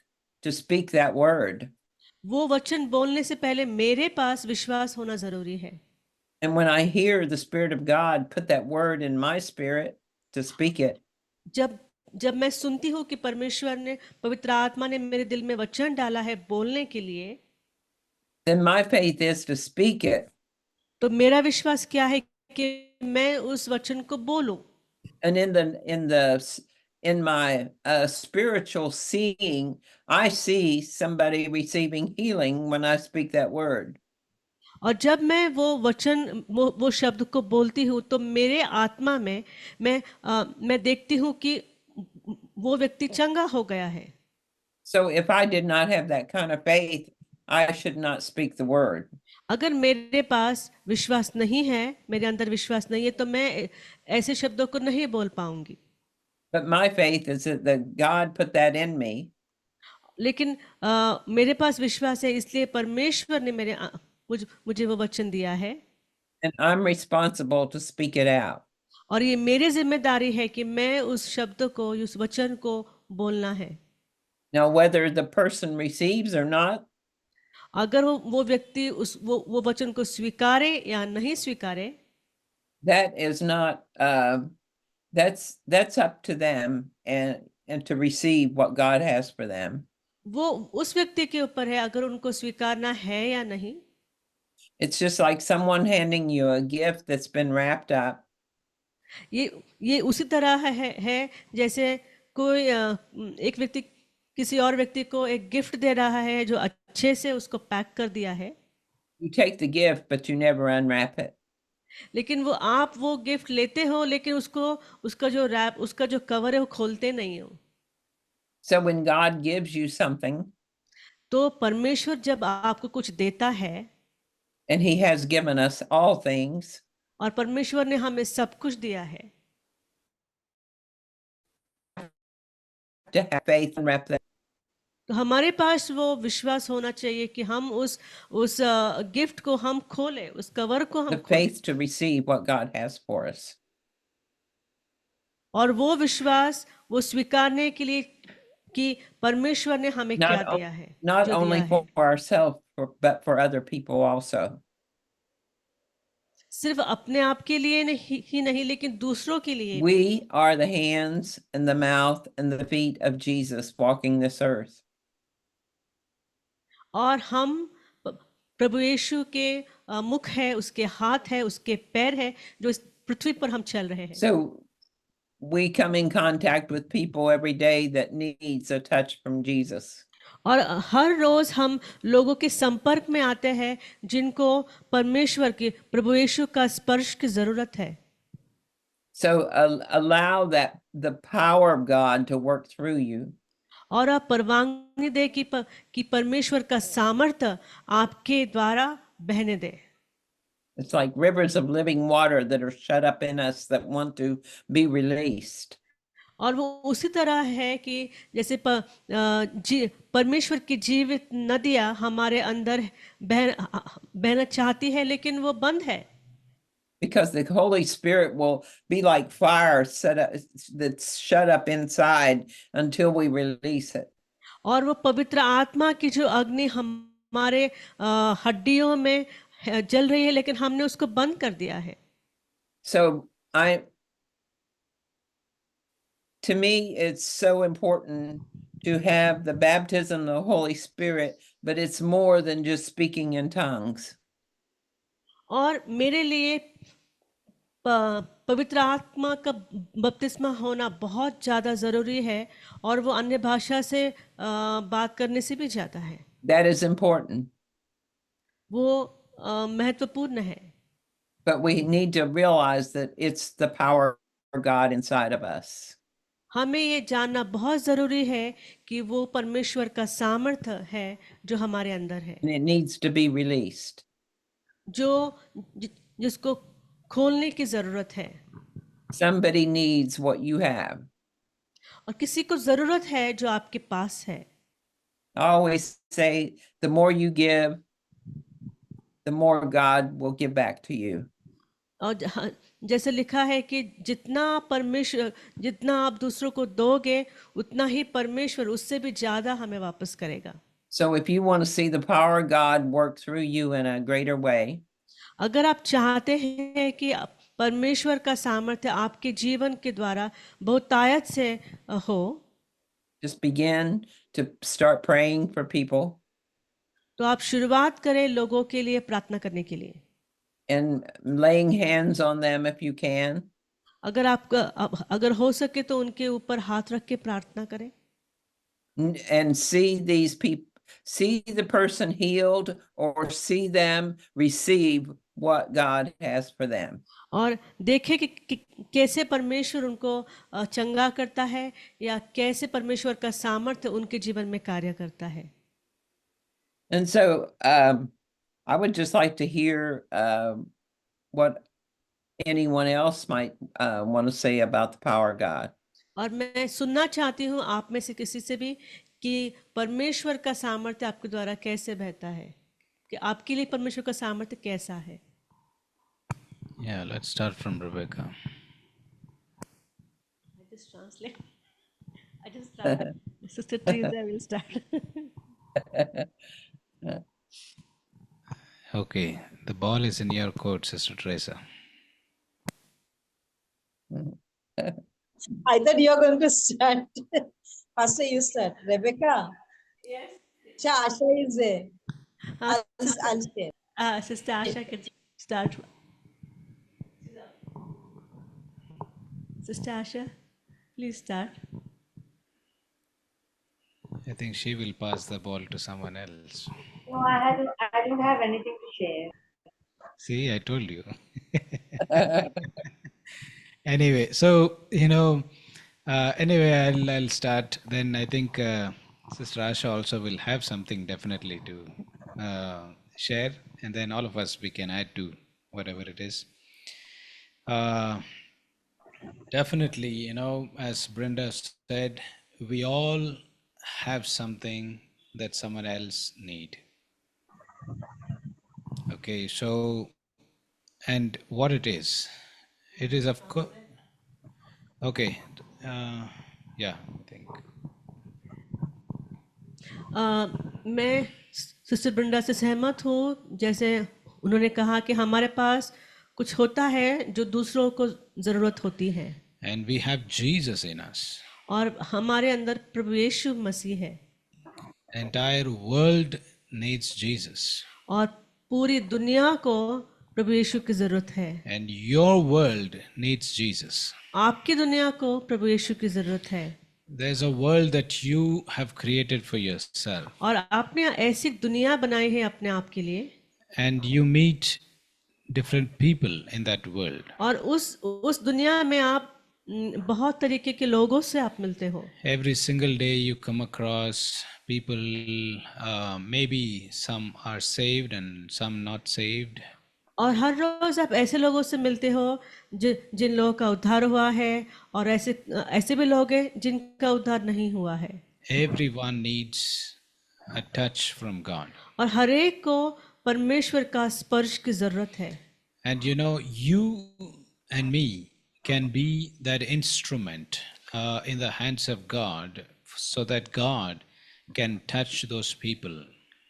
S4: to speak that word.
S1: वो वचन बोलने से पहले मेरे पास विश्वास होना जरूरी है।
S4: And when I hear the Spirit of God put that word in my spirit to speak it,
S1: जब मैं सुनती हूँ कि परमेश्वर ने पवित्र आत्मा ने मेरे दिल में वचन डाला है बोलने के लिए,
S4: then my faith is to speak it.
S1: तो मेरा विश्वास क्या है कि मैं उस वचन को बोलूं।
S4: And in my spiritual seeing, I see somebody receiving healing when I speak that word.
S1: और जब मैं वो शब्द को बोलती हूँ तो मेरे आत्मा में मैं देखती हूँ कि वो व्यक्ति चंगा हो गया है।
S4: So if I did not have that kind of faith, I should not speak the word.
S1: अगर मेरे पास विश्वास नहीं है, मेरे अंदर विश्वास नहीं है, तो मैं ऐसे शब्दों को नहीं बोल पाऊंगी।
S4: But my faith is that God put that in me.
S1: लेकिन मेरे पास विश्वास है इसलिए परमेश्वर ने मुझे वो वचन दिया है।
S4: And I'm responsible to speak it out.
S1: और ये मेरी जिम्मेदारी है कि मैं उस शब्द को, उस वचन को बोलना है।
S4: Now, whether the person receives or not,
S1: अगर वो व्यक्ति वो वचन को स्वीकारे या नहीं स्वीकारे,
S4: that is not that's up to them and to receive what God has for them.
S1: वो उस व्यक्ति के ऊपर है अगर उनको स्वीकारना है या नहीं।
S4: It's just like someone handing you a gift that's been wrapped up.
S1: ये उसी तरह है जैसे कोई एक व्यक्ति किसी और व्यक्ति को एक गिफ्ट दे रहा है जो अच्छे से उसको पैक कर दिया है।
S4: You take the gift, but you never unwrap it.
S1: लेकिन आप वो गिफ्ट लेते हो लेकिन उसका जो कवर है वो खोलते नहीं हो।
S4: So when God gives you something,
S1: तो परमेश्वर जब आपको कुछ देता है,
S4: and He has given us all things,
S1: और परमेश्वर ने हमें सब कुछ दिया है,
S4: to have faith and wrap that.
S1: तो हमारे पास वो विश्वास होना चाहिए कि हम उस गिफ्ट को हम खोलें, उस कवर को हम
S4: The
S1: खोलें,
S4: faith to receive what God has for us.
S1: और वो विश्वास वो स्वीकारने के लिए कि परमेश्वर ने हमें क्या
S4: Not,
S1: दिया है,
S4: not
S1: जो
S4: only
S1: दिया है,
S4: for ourselves, but for other people also.
S1: सिर्फ अपने आप के लिए ही नहीं, लेकिन दूसरों के लिए भी।
S4: We are the hands and the mouth and the feet of Jesus walking this earth.
S1: और हम प्रभु यीशु के मुख है, उसके हाथ है, उसके पैर है, जो इस पृथ्वी पर हम चल रहे हैं।
S4: So we come in contact with people every day that needs a touch from Jesus.
S1: और हर रोज हम लोगों के संपर्क में आते हैं जिनको परमेश्वर के प्रभु यीशु का स्पर्श की जरूरत है।
S4: So allow that the power of God to work through you.
S1: और आप परवानगी दे कि परमेश्वर का सामर्थ्य आपके द्वारा बहने दे।
S4: It's like rivers of living water that are shut up in us that want to be released.
S1: और वो उसी तरह है कि जैसे परमेश्वर की जीवित नदियां हमारे अंदर बहना चाहती है, लेकिन वो बंद है।
S4: Because the Holy Spirit will be like fire set up, that's shut up inside until we release it.
S1: और वो पवित्र आत्मा की जो अग्नि हमारे हड्डियों में जल रही है, लेकिन हमने उसको बंद कर दिया है।
S4: So to me, it's so important to have the baptism of the Holy Spirit, but it's more than just speaking in tongues.
S1: और मेरे लिए पवित्र आत्मा का बपतिस्मा होना बहुत ज़्यादा ज़रूरी है, और वो अन्य भाषा से बात करने से भी ज़्यादा है।
S4: That is important.
S1: वो महत्वपूर्ण है।
S4: But we need to realize that it's the power of God inside of us.
S1: हमें ये जानना बहुत ज़रूरी है कि वो परमेश्वर का सामर्थ्य है जो हमारे अंदर है,
S4: And it needs to be released.
S1: जिसको खोलने की ज़रूरत है।
S4: Somebody needs what you have.
S1: और किसी को ज़रूरत है जो आपके पास है।
S4: I always say, the more you give, the more God will give back to you.
S1: और जैसे लिखा है कि जितना आप दूसरों को दोगे, उतना ही परमेश्वर उससे भी ज़्यादा हमें वापस करेगा।
S4: So if you want to see the power of God work through you in a greater way,
S1: अगर आप चाहते हैं कि परमेश्वर का सामर्थ्य आपके जीवन के द्वारा बहुतायत से हो,
S4: just begin to start praying for people
S1: तो आप शुरुआत करें लोगों के लिए प्रार्थना करने के लिए।
S4: and laying hands on them if you can.
S1: अगर हो सके तो उनके ऊपर हाथ रख के प्रार्थना करें,
S4: And see these people, see the person healed or see them receive what God has for them.
S1: और देखें कि कैसे परमेश्वर उनको चंगा करता है, या कैसे परमेश्वर का सामर्थ्य उनके जीवन में कार्य करता है।
S4: And so I would just like to hear what anyone else might want to say about the power of God.
S1: और मैं सुनना चाहती हूँ आप में से किसी से भी कि परमेश्वर का सामर्थ्य आपके द्वारा कैसे बहता है, कि आपके लिए परमेश्वर का सामर्थ्य कैसा है।
S2: Yeah, let's start from Rebecca.
S1: I just translate. I just start. Sister Teresa will start.
S2: Okay, the ball is in your court, Sister Teresa.
S7: I thought you were going to start. Pastor, you start. Rebecca?
S1: Yes.
S7: Asha is there. I'll share.
S1: Sister Asha can start. Sister Asha, please start.
S2: I think she will pass the ball to someone else.
S8: No, I don't have anything to share.
S2: See, I told you. Anyway, so, Anyway, I'll start. Then I think Sister Asha also will have something definitely to share, and then all of us we can add to whatever it is. Definitely, as Brenda said, we all have something that someone else need. Okay, so and what it is of course. Okay, yeah, I think.
S1: मैं sister Brinda से सहमत हूँ। जैसे उन्होंने कहा कि हमारे पास कुछ होता है जो दूसरों को ज़रूरत होती है,
S2: And we have Jesus in us.
S1: और हमारे अंदर प्रभु यीशु मसीह है,
S2: Entire world needs Jesus.
S1: और पूरी दुनिया को प्रभु यीशु की ज़रूरत है।
S2: And your world needs Jesus.
S1: आपकी दुनिया को प्रभु यीशु की ज़रूरत है।
S2: There's a world that you have created for yourself.
S1: और आपने ऐसी दुनिया बनाई है अपने आप के लिए,
S2: And you meet different people in that world.
S1: और उस दुनिया में आप बहुत तरीके के लोगों से आप मिलते हो।
S2: Every single day you come across people, maybe some are saved and some not saved.
S1: और हर रोज आप ऐसे लोगों से मिलते हो जिन लोगों का उद्धार हुआ है, और ऐसे भी लोग हैं जिनका उद्धार नहीं हुआ है।
S2: Everyone needs a touch from God.
S1: और हर एक को परमेश्वर का स्पर्श की जरूरत है।
S2: And you and me can be that instrument in the hands of God, so that God can touch those people.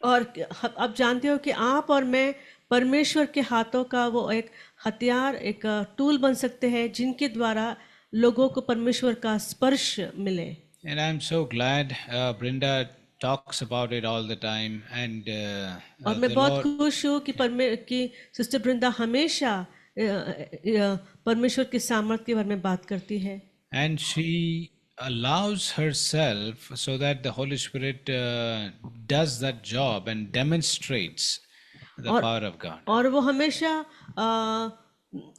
S1: और आप जानते हो कि आप और मैं परमेश्वर के हाथों का वो एक हथियार, एक टूल बन सकते हैं जिनके द्वारा लोगों को परमेश्वर का स्पर्श मिले।
S2: And I'm so glad Brenda talks about it all the time, and
S1: और मैं
S2: the
S1: बहुत
S2: Lord,
S1: खुश हूँ कि सिस्टर वृंदा हमेशा परमेश्वर के सामर्थ्य के बारे में बात करती है,
S2: and she allows herself so that the Holy Spirit does that job and demonstrates the power of God.
S1: और वो हमेशा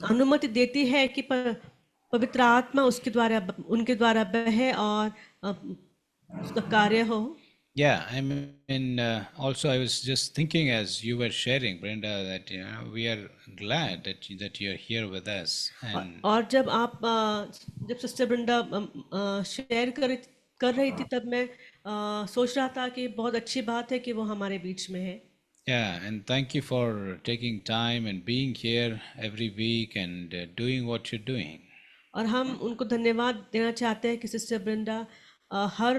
S1: अनुमति देती है कि पवित्र आत्मा उनके द्वारा बहे और उसका कार्य हो।
S2: Yeah, I mean, also I was just thinking as you were sharing, Brenda, that we are glad that you're here with us. And
S1: और जब सिस्टर ब्रिंडा शेयर कर रही थी, तब मैं सोच रहा था कि बहुत अच्छी बात है कि वो हमारे बीच में है।
S2: yeah, and thank you for taking time and being here every week and doing what you're doing.
S1: और हम उनको धन्यवाद देना चाहते हैं कि सिस्टर ब्रिंडा हर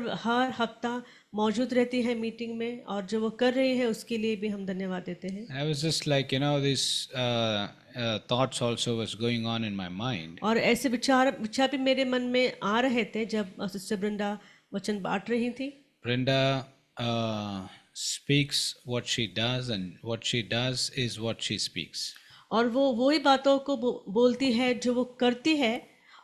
S1: हफ्ता मौजूद रहती है मीटिंग में, और जो वो कर रही है उसके लिए भी हम धन्यवाद देते हैं।
S2: I was just like, these thoughts also was going on in my mind.
S1: और ऐसे विचार भी मेरे मन में आ रहे थे जब सिस्टर ब्रिंडा वचन बांट रही थी।
S2: Brenda speaks what she does, and what she does is what she speaks.
S1: और वो वही बातों को बोलती है जो वो करती है,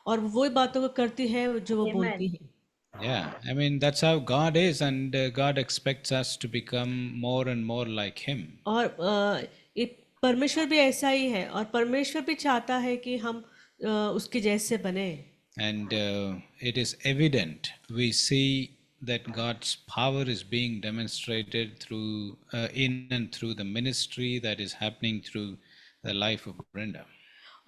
S1: और वही बातों को करती है जो वो बोलती है।
S2: Yeah, I mean, that's how God is, and God expects us to become more and more like Him.
S1: और ये परमेश्वर भी ऐसा ही है, और परमेश्वर भी चाहता है कि हम उसके जैसे बने।
S2: And it is evident, we see that God's power is being demonstrated through in and through the ministry that is happening through the life of Brenda.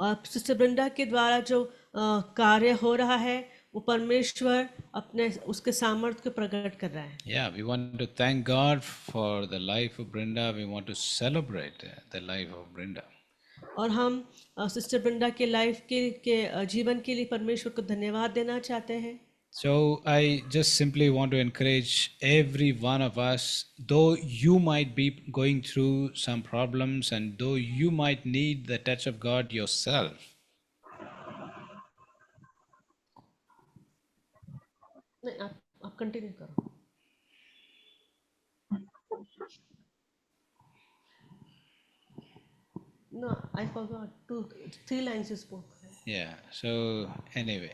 S1: और सिस्टर ब्रिंडा के द्वारा जो कार्य हो रहा है, वो परमेश्वर अपने उसके सामर्थ्य को प्रकट कर रहा है।
S2: Yeah, we want to thank God for the life of Brenda. We want to celebrate the life of Brenda.
S1: और हम सिस्टर ब्रिंडा के लाइफ के जीवन के लिए परमेश्वर को धन्यवाद देना चाहते हैं।
S2: So I just simply want to encourage every one of us, though you might be going through some problems and though you might need the touch of God yourself.
S1: नहीं, आप कंटिन्यू करो। No, I forgot 3 lines you spoke.
S2: Yeah. So anyway,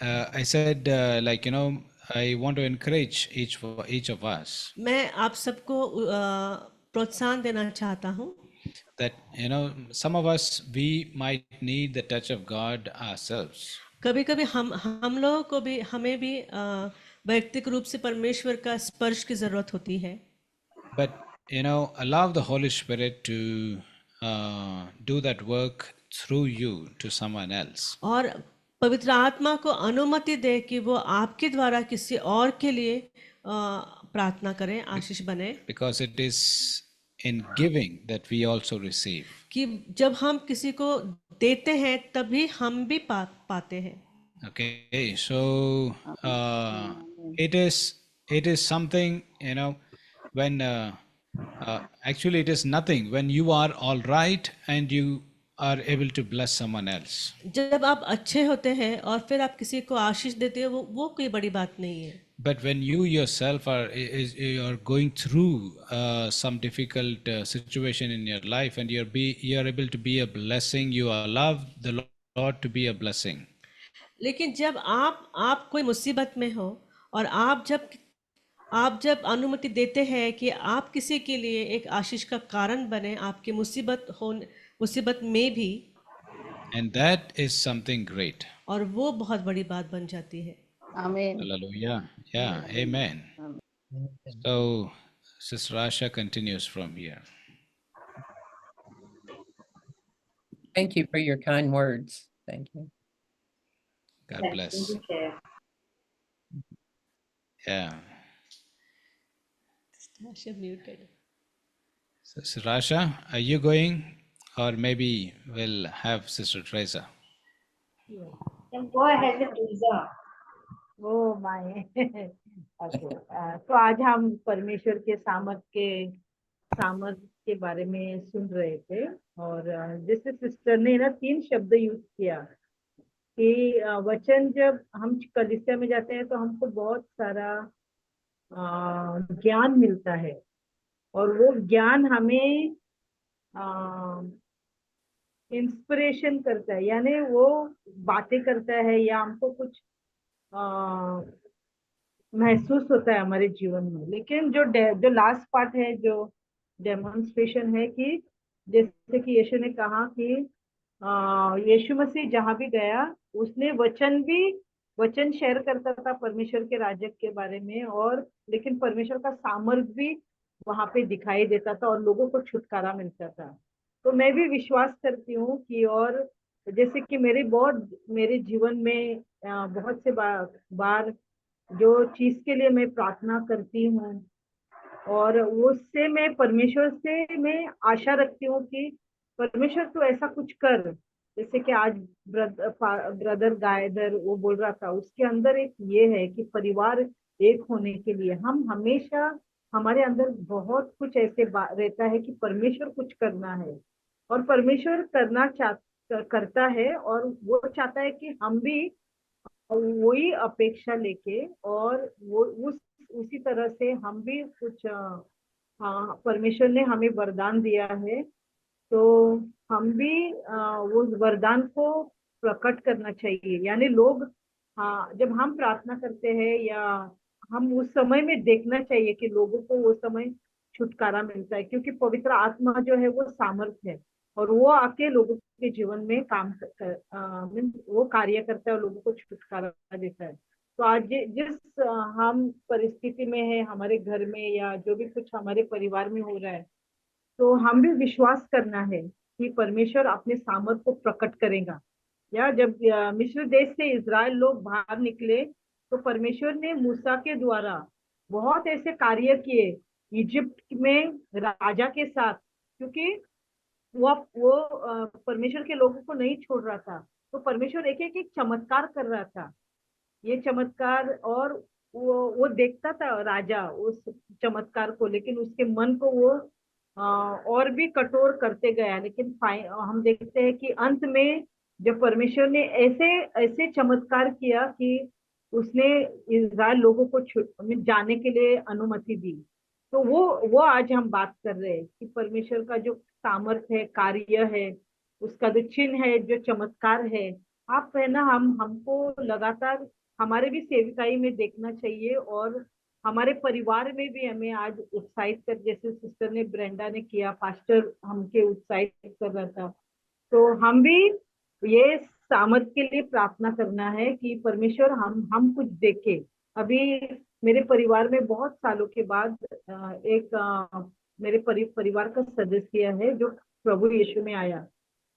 S2: I said I want to encourage each of us
S1: मैं आप सबको प्रोत्साहन देना चाहता हूँ
S2: that some of us we might need the touch of God ourselves.
S1: कभी कभी हम लोगों को भी हमें भी वैयक्तिक रूप से परमेश्वर का स्पर्श की जरूरत होती है,
S2: But allow the Holy Spirit to do that work through you to someone else.
S1: और पवित्र आत्मा को अनुमति दे कि वो आपके द्वारा किसी और के लिए प्रार्थना करें, आशीष बने।
S2: Because it is in giving that we also receive.
S1: कि जब हम किसी को देते हैं तभी हम भी पाते हैं।
S2: Okay, so it is something, when actually it is nothing when you are all right and you are able to bless someone else.
S1: जब आप अच्छे होते हैं और फिर आप किसी को आशीष देते हो, वो कोई बड़ी बात नहीं है।
S2: But when you yourself you are going through some difficult situation in your life and you are able to be a blessing, you allow the Lord to be a blessing.
S1: लेकिन जब आप कोई मुसीबत में हो और आप जब अनुमति देते हैं कि आप किसी के लिए एक आशीष का कारण बने आपकी मुसीबत में भी,
S2: and that is something great.
S1: और वो बहुत बड़ी बात बन जाती है।
S7: Amen.
S2: Hallelujah. Yeah, amen. So Sister Asha continues from here.
S4: Thank you for your kind words. Thank you.
S2: God
S8: Yes,
S2: bless.
S8: thank you, Chair.
S2: Yeah. So, Sister Asha, are you going, or maybe we'll have Sister Teresa?
S8: Then go ahead with Lisa.
S6: Oh my okay. तो आज हम परमेश्वर के सामर्थ के बारे में सुन रहे थे, और जैसे सिस्टर ने ना 3 शब्द यूज किया कि वचन, जब हम कलीसिया में जाते हैं तो हमको बहुत सारा ज्ञान मिलता है, और वो ज्ञान हमें इंस्पिरेशन करता है, यानी वो बातें करता है या हमको कुछ महसूस होता है हमारे जीवन में। लेकिन जो लास्ट पार्ट है, जो डेमोन्स्ट्रेशन है, कि जैसे कि यीशु ने कहा कि यीशु मसीह जहां भी गया उसने वचन शेयर करता था परमेश्वर के राज्य के बारे में, और लेकिन परमेश्वर का सामर्थ भी वहां पे दिखाई देता था और लोगों को छुटकारा मिलता था। तो मैं भी विश्वास करती हूँ कि, और जैसे कि मेरे जीवन में बहुत से बार जो चीज के लिए मैं प्रार्थना करती हूँ, और उससे मैं परमेश्वर से मैं आशा रखती हूँ कि परमेश्वर तो ऐसा कुछ कर, जैसे कि आज ब्रदर गायदर वो बोल रहा था, उसके अंदर एक ये है कि परिवार एक होने के लिए हम हमेशा, हमारे अंदर बहुत कुछ ऐसे रहता है कि परमेश्वर कुछ करना है, और परमेश्वर करता है, और वो चाहता है कि हम भी वही अपेक्षा लेके, और वो उसी तरह से हम भी कुछ परमेश्वर ने हमें वरदान दिया है, तो हम भी वो वरदान को प्रकट करना चाहिए। यानी लोग जब हम प्रार्थना करते हैं, या हम उस समय में देखना चाहिए कि लोगों को वो समय छुटकारा मिलता है, क्योंकि पवित्र आत्मा जो है वो सामर्थ्य है, और वो आके लोगों के जीवन में वो कार्य करता है और लोगों को छुटकारा देता है। तो आज जिस हम परिस्थिति में है हमारे घर में, या जो भी कुछ हमारे परिवार में हो रहा है, तो हम भी विश्वास करना है कि परमेश्वर अपने सामर्थ को प्रकट करेगा। या जब मिस्र देश से इजराइल लोग बाहर निकले, तो परमेश्वर ने मूसा के द्वारा बहुत ऐसे कार्य किए इजिप्ट में राजा के साथ, क्योंकि वो परमेश्वर के लोगों को नहीं छोड़ रहा था। तो परमेश्वर एक चमत्कार कर रहा था, ये चमत्कार, और वो देखता था राजा उस चमत्कार को, लेकिन उसके मन को वो और भी कठोर करते गया। लेकिन हम देखते हैं कि अंत में जब परमेश्वर ने ऐसे चमत्कार किया कि उसने इस्राएल लोगों को जाने के लिए अनुमति दी। तो वो आज हम बात कर रहे हैं कि परमेश्वर का जो सामर्थ्य है, कार्य है, उसका जो चिन्ह है, जो चमत्कार है, आप है ना, हमको लगातार हमारे भी सेविकाई में देखना चाहिए, और हमारे परिवार में भी हमें आज उत्साहित कर, जैसे सिस्टर ने ब्रेंडा ने किया, पास्टर हमके उत्साहित कर रहा था, तो हम भी ये सामर्थ के लिए प्रार्थना करना है कि परमेश्वर हम कुछ देखे। अभी मेरे परिवार में बहुत सालों के बाद मेरे परिवार का सदस्य है जो प्रभु यीशु में आया,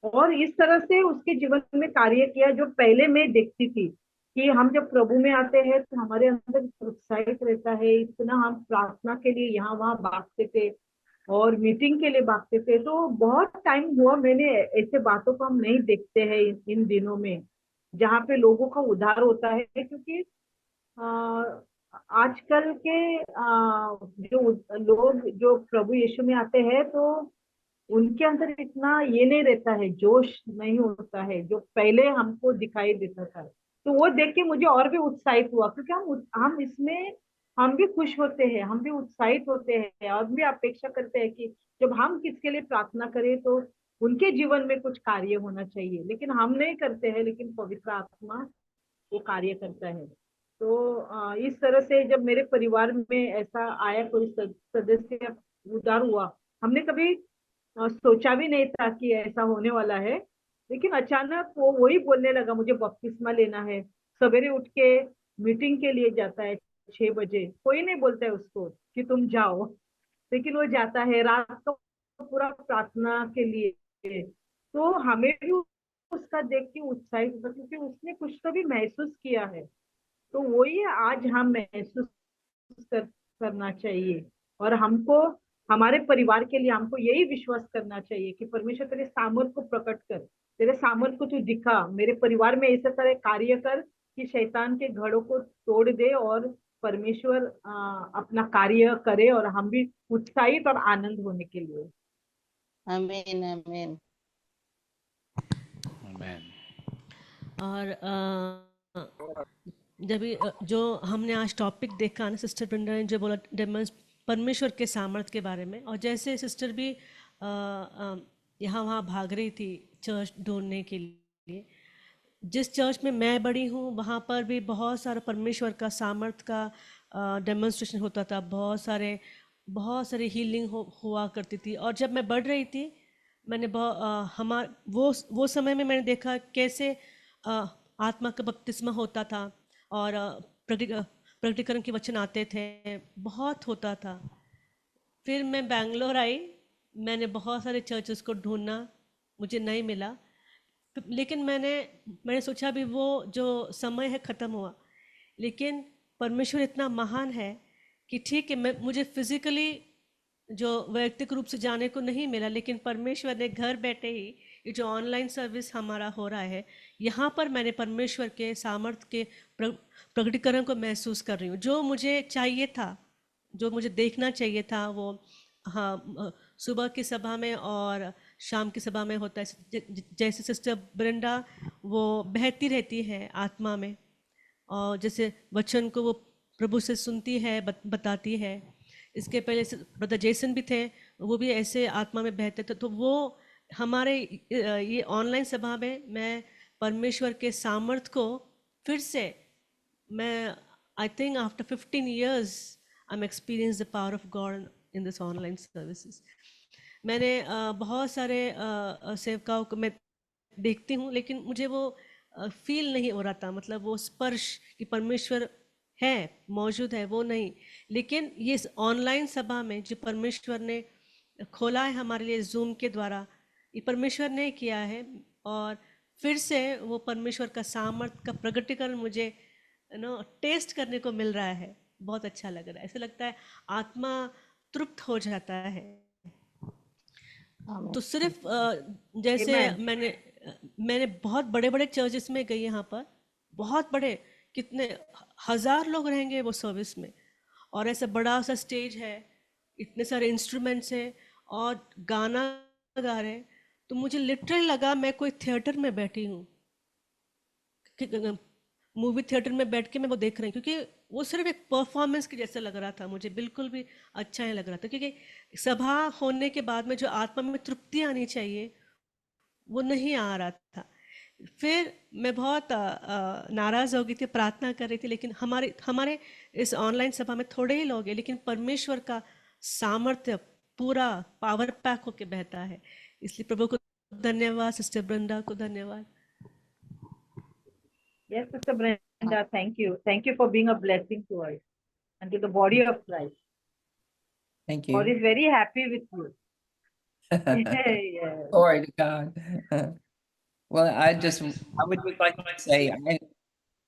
S6: और इस तरह से उसके जीवन में कार्य किया जो पहले मैं देखती थी कि हम जब प्रभु में आते हैं तो हमारे अंदर उत्साहित रहता है, इतना हम प्रार्थना के लिए यहाँ वहां भागते थे और मीटिंग के लिए भागते थे। तो बहुत टाइम हुआ मैंने ऐसे बातों को हम नहीं देखते हैं इन दिनों में, जहाँ पे लोगों का उद्धार होता है। क्योंकि आजकल के जो लोग जो प्रभु यीशु में आते हैं तो उनके अंदर इतना ये नहीं रहता है, जोश नहीं होता है जो पहले हमको दिखाई देता था। तो वो देख के मुझे और भी उत्साहित हुआ, क्योंकि हम इसमें हम भी खुश होते हैं, हम भी उत्साहित होते हैं और भी अपेक्षा करते हैं कि जब हम किसके लिए प्रार्थना करें तो उनके जीवन में कुछ कार्य होना चाहिए। लेकिन हम नहीं करते हैं, लेकिन पवित्र आत्मा वो कार्य करता है। तो इस तरह से जब मेरे परिवार में ऐसा आया, कोई सदस्य उदार हुआ, हमने कभी सोचा भी नहीं था कि ऐसा होने वाला है। लेकिन अचानक वो वही बोलने लगा मुझे बपतिस्मा लेना है। सवेरे उठ के मीटिंग के लिए जाता है 6 बजे, कोई नहीं बोलता है उसको कि तुम जाओ, लेकिन वो जाता है रात को पूरा प्रार्थना के लिए। तो हमें भी उसका देख के उत्साहित होता, क्योंकि उसने कुछ तो भी महसूस किया है। तो वही आज हम महसूस करना चाहिए, और हमको हमारे परिवार के लिए हमको यही विश्वास करना चाहिए कि परमेश्वर तेरे सामर्थ को प्रकट कर, तेरे सामर्थ को तू दिखा, मेरे परिवार में ऐसे तरह कार्य कर कि शैतान के घड़ों को तोड़ दे और परमेश्वर अपना कार्य करे, और हम भी उत्साहित और आनंद होने के लिए।
S9: आमीन आमीन
S2: Amen.
S1: और जब जो हमने आज टॉपिक देखा ना, सिस्टर ब्रिंडा ने जो बोला परमेश्वर के सामर्थ के बारे में, और जैसे सिस्टर भी यहाँ वहाँ भाग रही थी चर्च ढूंढने के लिए, जिस चर्च में मैं बड़ी हूँ वहाँ पर भी बहुत सारा परमेश्वर का सामर्थ का डेमोन्स्ट्रेशन होता था। बहुत सारे हीलिंग हुआ करती थी। और जब मैं बढ़ रही थी, मैंने वो समय में मैंने देखा कैसे आत्मा का बपतिस्मा होता था और प्रकटीकरण के वचन आते थे, बहुत होता था। फिर मैं बैंगलोर आई, मैंने बहुत सारे चर्चेस को ढूंढना, मुझे नहीं मिला। लेकिन मैंने सोचा भी वो जो समय है ख़त्म हुआ, लेकिन परमेश्वर इतना महान है कि ठीक है, मुझे फिज़िकली जो वैयक्तिक रूप से जाने को नहीं मिला, लेकिन परमेश्वर ने घर बैठे ही ये जो ऑनलाइन सर्विस हमारा हो रहा है, यहाँ पर मैंने परमेश्वर के सामर्थ्य के प्रकटीकरण को महसूस कर रही हूँ। जो मुझे चाहिए था, जो मुझे देखना चाहिए था, वो सुबह की सभा में और शाम की सभा में होता है। जैसे सिस्टर ब्रिंडा वो बहती रहती है आत्मा में, और जैसे वचन को वो प्रभु से सुनती है, बताती है। इसके पहले ब्रदर जेसन भी थे, वो भी ऐसे आत्मा में बहते थे। तो वो हमारे ये ऑनलाइन सभा में मैं परमेश्वर के सामर्थ को फिर से I think after 15 years I'm experienced the power of God in this online services. मैंने बहुत सारे सेवकाओं को मैं देखती हूँ, लेकिन मुझे वो फील नहीं हो रहा था, मतलब वो स्पर्श कि परमेश्वर है, मौजूद है, वो नहीं। लेकिन ये ऑनलाइन सभा में जो परमेश्वर ने खोला है हमारे लिए जूम के द्वारा, ये परमेश्वर ने किया है, और फिर से वो परमेश्वर का सामर्थ्य का प्रकटीकरण मुझे टेस्ट करने को मिल रहा है। बहुत अच्छा लग रहा है, ऐसा लगता है आत्मा तृप्त हो जाता है। तो सिर्फ जैसे मैंने बहुत बड़े बड़े चर्चेस में गई, यहाँ पर बहुत बड़े, कितने हजार लोग रहेंगे वो सर्विस में, और ऐसा बड़ा सा स्टेज है, इतने सारे इंस्ट्रूमेंट्स हैं और गाना गा रहे हैं। तो मुझे लिटरली लगा मैं कोई थिएटर में बैठी हूँ, मूवी थिएटर में बैठ के मैं वो देख रही हूँ, क्योंकि वो सिर्फ एक परफॉर्मेंस के जैसा लग रहा था। मुझे बिल्कुल भी अच्छा नहीं लग रहा था, क्योंकि सभा होने के बाद में जो आत्मा में तृप्ति आनी चाहिए वो नहीं आ रहा था। फिर मैं बहुत नाराज़ हो गई थी, प्रार्थना कर रही थी, लेकिन हमारे इस ऑनलाइन सभा में थोड़े ही लोग हैं, लेकिन परमेश्वर का सामर्थ्य पूरा पावर पैक होके बहता है। इसलिए प्रभु को धन्यवाद, सिस्टर ब्रिंडा को धन्यवाद।
S6: Yes, Sister Brenda, thank you. Thank you for being a blessing to us and to the body of Christ.
S4: Thank
S6: God
S4: you.
S6: is very happy with you. Yes.
S4: Glory to God. Well, I would just like to say,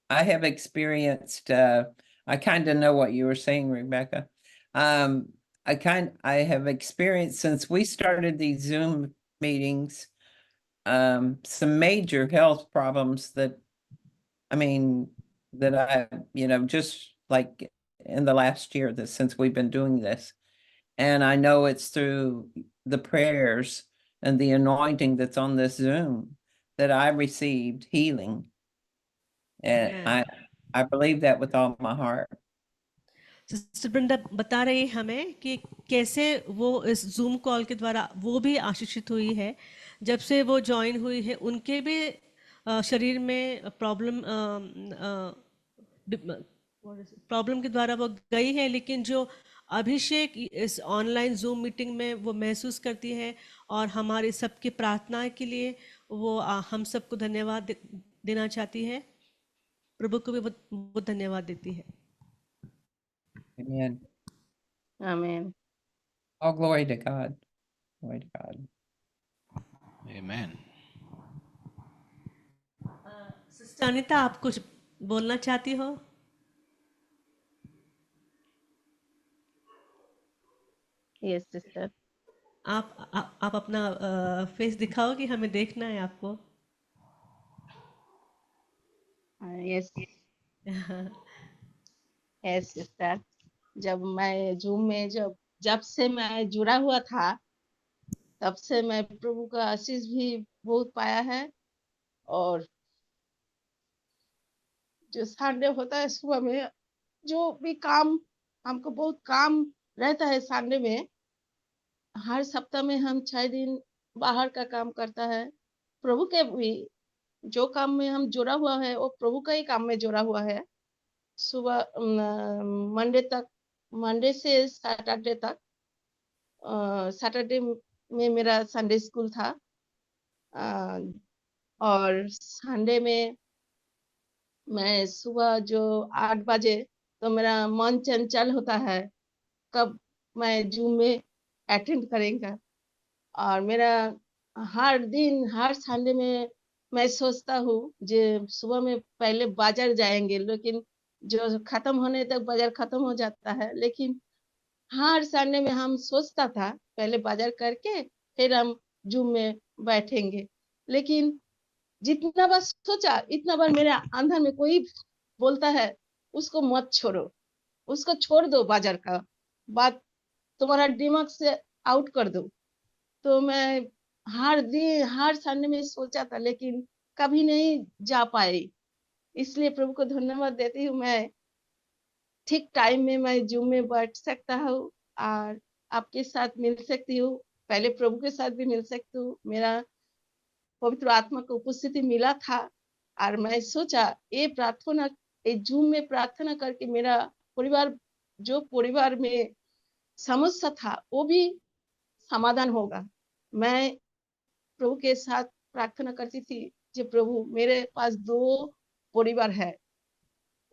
S4: I have experienced, I kind of know what you were saying, Rebecca. I have experienced since we started these Zoom meetings, some major health problems that, I mean, that I, just like in the last year that since we've been doing this. And I know it's through the prayers and the anointing that's on this Zoom that I received healing. And
S1: Amen.
S4: I believe that with all my heart.
S1: Sister Vrinda बता रही है हमें कि कैसे वो इस zoom call के द्वारा वो भी आशीषित हुई है। जब से वो ज्वाइन हुई है उनके भी शरीर में प्रॉब्लम के द्वारा वो गई है, लेकिन जो अभिषेक इस ऑनलाइन जूम मीटिंग में वो महसूस करती है और हमारी सबकी प्रार्थना के लिए वो हम सबको धन्यवाद देना चाहती है। प्रभु को भी वो धन्यवाद देती है।
S4: Amen.
S9: Amen.
S4: All glory to God. Glory to God.
S2: Amen.
S1: Sister Anita, आप कुछ बोलना चाहती हो?
S9: Yes, sister.
S1: आप अपना फेस दिखाओ कि हमें देखना है आपको।
S9: Yes, yes, sister. जब मैं जूम में जब से मैं जुड़ा हुआ था, तब से मैं प्रभु का आशीष भी बहुत पाया है। और जो संडे होता है सुबह में, जो भी काम हमको बहुत काम रहता है संडे में, हर सप्ताह में हम 6 दिन बाहर का काम करता है। प्रभु के भी जो काम में हम जुड़ा हुआ है वो प्रभु का ही काम में जुड़ा हुआ है। सुबह मंडे से सैटरडे तक, सैटरडे में मेरा संडे स्कूल था, और संडे में मैं सुबह जो 8 बजे, तो मेरा मन चंचल होता है कब मैं जूम में अटेंड करेंगे। और मेरा हर दिन हर संडे में मैं सोचता हूँ जे सुबह में पहले बाजार जाएंगे, लेकिन जो खत्म होने तक बाजार खत्म हो जाता है। लेकिन हर संडे में हम सोचता था पहले बाजार करके फिर हम जूम में बैठेंगे। लेकिन जितना बार सोचा इतना बार मेरे अंदर में कोई बोलता है उसको मत छोड़ो, उसको छोड़ दो, बाजार का बात तुम्हारा दिमाग से आउट कर दो। तो मैं हर दिन हर संडे में सोचा था, लेकिन कभी नहीं जा पाई। इसलिए प्रभु को धन्यवाद देती हूँ, मैं ठीक टाइम में मैं जूम में बैठ सकता हूँ और आपके साथ मिल सकती हूँ। पहले प्रभु के साथ भी मिल सकती हूँ। मेरा पवित्र आत्मा को उपस्थिति मिला था और मैं सोचा ये प्रार्थना, ये जूम में प्रार्थना करके मेरा परिवार, जो परिवार में समस्या था वो भी समाधान होगा। मैं प्रभु के साथ प्रार्थना करती थी कि प्रभु मेरे पास 2 परिवार है,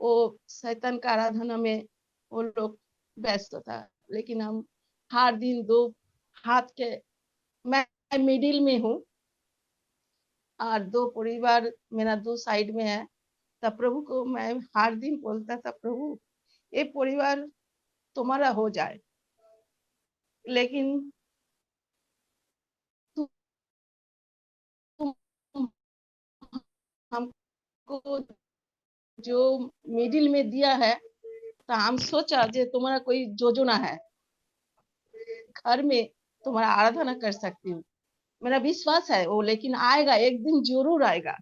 S9: वो शैतान का आराधना में वो लोग व्यस्त था, लेकिन हम हर दिन 2 हाथ के, मैं मिडिल में हूँ और 2 परिवार मेरा 2 साइड में है। तब प्रभु को मैं हर दिन बोलता था, प्रभु ये परिवार तुम्हारा हो जाए, लेकिन तुम हमको जो मिडिल में दिया है, तो हम सोचा जे तुम्हारा कोई योजना है, घर में तुम्हारा आराधना कर सकती हूँ। मेरा विश्वास है वो, लेकिन आएगा एक दिन जरूर आएगा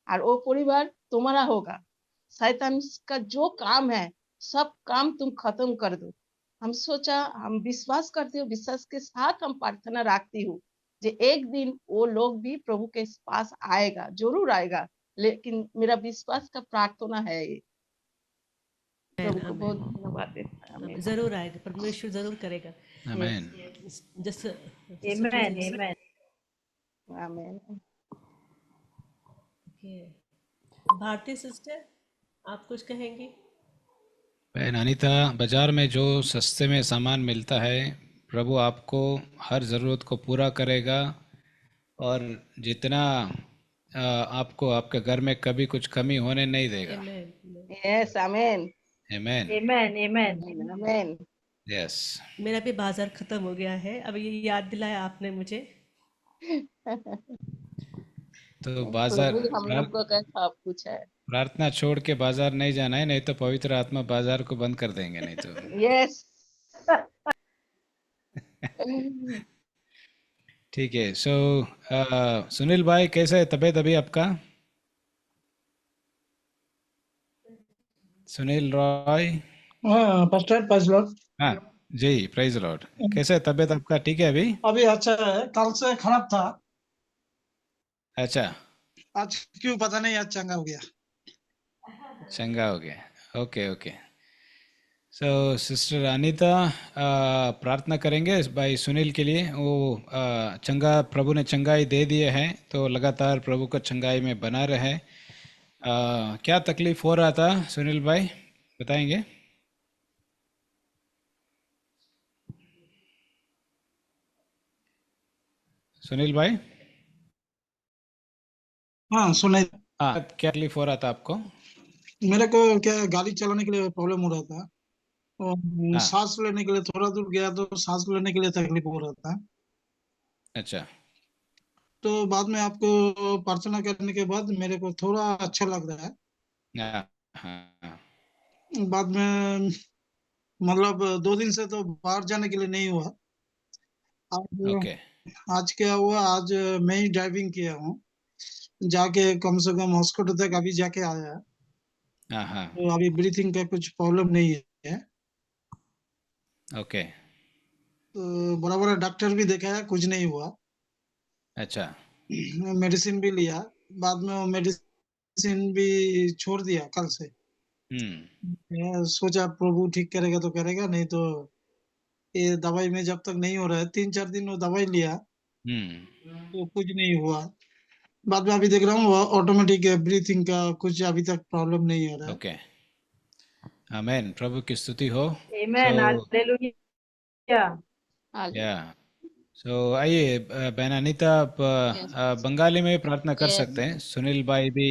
S9: और वो परिवार तुम्हारा होगा। शैतान का जो काम है सब काम तुम खत्म कर दो। हम सोचा, हम विश्वास करते हो, विश्वास के साथ हम प्रार्थना रखती हूँ जे एक दिन वो लोग भी प्रभु के पास आएगा, जरूर आएगा। लेकिन मेरा विश्वास का प्रार्थना है ये। प्रभु को बहुत धन्यवाद देता हूं।
S1: जरूर आएगा, परमेश्वर जरूर करेगा।
S2: Amen.
S1: जैसे
S6: Amen. Amen.
S9: आमीन।
S1: भारती सिस्टर, आप कुछ कहेंगी?
S2: बहन अनीता, बाजार में जो सस्ते में सामान मिलता है, प्रभु आपको हर ज़रूरत को पूरा करेगा, और जितना आपको आपके घर में कभी कुछ कमी होने नहीं देगा।
S1: Amen.
S9: Yes, amen.
S2: आमीन।
S6: Amen, amen.
S9: Amen.
S2: यस।
S1: मेरा भी बाजार खत्म हो गया है, अब ये याद दिलाया आपने मुझे।
S2: तो बाजार
S9: प्रभु हम लोग को का सब कुछ है।
S2: प्रार्थना छोड़ के बाजार नहीं जाना है, नहीं तो पवित्र आत्मा बाजार को बंद कर देंगे, नहीं तो।
S9: Yes.
S2: ठीक है। सो सुनील भाई, कैसा है तबीयत अभी आपका? Sunil Roy.
S10: Pastor praise Lord.
S2: हाँ जी, प्राइज लॉर्ड। कैसा है तबीयत आपका? ठीक है अभी?
S10: अभी अच्छा है, कल से खराब था,
S2: अच्छा,
S10: आज क्यों पता नहीं, आज चंगा हो गया।
S2: चंगा हो गया। Okay okay. So sister Anita प्रार्थना करेंगे भाई सुनील के लिए। वो चंगा, प्रभु ने चंगाई दे दिए हैं, तो लगातार प्रभु को चंगाई में बना रहे। क्या तकलीफ हो रहा था सुनील भाई, बताएंगे? सुनील भाई।
S10: हाँ सुनाई।
S2: हाँ, क्या तकलीफ हो रहा था आपको?
S10: मेरे को क्या गाड़ी चलाने के लिए प्रॉब्लम हो रहा था, और
S2: हाँ,
S10: सांस लेने के लिए थोड़ा दूर गया तो सांस लेने के लिए तकलीफ हो रहा था।
S2: अच्छा।
S10: तो बाद में आपको प्रार्थना करने के बाद मेरे को थोड़ा अच्छा लग रहा है।
S2: हाँ हाँ।
S10: बाद में मतलब 2 दिन से तो बाहर जाने के लिए नहीं हुआ।
S2: ओके।
S10: आज आज क्या हुआ, आज मैं ही ड्राइविंग किया हूँ, जाके कम से कम हॉस्पिटल तक अभी जाके आया।
S2: हाँ हाँ।
S10: तो अभी ब्रीथिंग का कुछ प्रॉब्लम नहीं है।
S2: ओके।
S10: तो बड़ा बड़ा डॉक्टर भी दिखाया, कुछ नहीं हुआ।
S2: अच्छा।
S10: मेडिसिन भी लिया, बाद में वो मेडिसिन भी छोड़ दिया कल से। मैं सोचा प्रभु ठीक करेगा तो करेगा, नहीं तो ये दवाई में जब तक नहीं हो रहा है, 3-4 दिन वो दवाई लिया तो कुछ नहीं हुआ। बाद में अभी देख रहा हूँ ऑटोमेटिक ब्रीथिंग का कुछ अभी तक प्रॉब्लम नहीं हो रहा है।
S2: ओके। आमीन, प्रभु की स्तुति हो।
S6: Amen. Hallelujah.
S2: या सो आइए बहन अनीता, आप
S9: Yes.
S2: बंगाली में भी प्रार्थना कर
S9: Yes.
S2: सकते हैं। सुनील भाई भी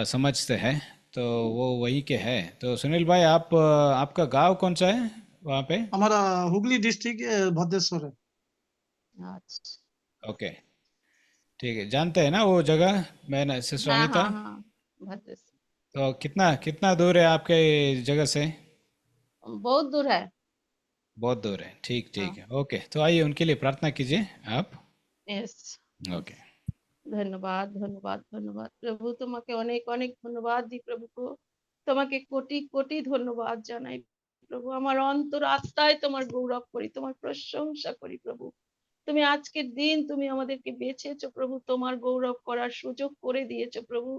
S2: समझते हैं, तो वो वही के हैं। तो सुनील भाई, आप आपका गांव कौन सा है वहाँ पे?
S10: हमारा हुगली डिस्ट्रिक्ट भद्रेश्वर है।
S2: ओके, ठीक है। जानते हैं ना वो जगह, मैं सिस्टर
S9: हाँ
S2: अनीता?
S9: हाँ हाँ, भद्रेश्वर
S2: तो कितना कितना दूर है आपके जगह से?
S9: बहुत दूर है।
S2: बहुत दूर है। ठीक
S9: हाँ।
S2: ठीक है, ओके। तो आइए उनके लिए प्रार्थना कीजिए आप।
S9: Yes.
S2: ओके।
S9: ধন্যবাদ ধন্যবাদ ধন্যবাদ প্রভু, তোমাকে অনেক অনেক ধন্যবাদ দিই প্রভু। তোমাকে কোটি কোটি ধন্যবাদ জানাই প্রভু। আমার অন্তর আত্মায় তোমার গৌরব করি, তোমার প্রশংসা করি প্রভু। তুমি আজকের দিন তুমি আমাদেরকে বেছেছো প্রভু, তোমার গৌরব করার সুযোগ করে দিয়েছো প্রভু।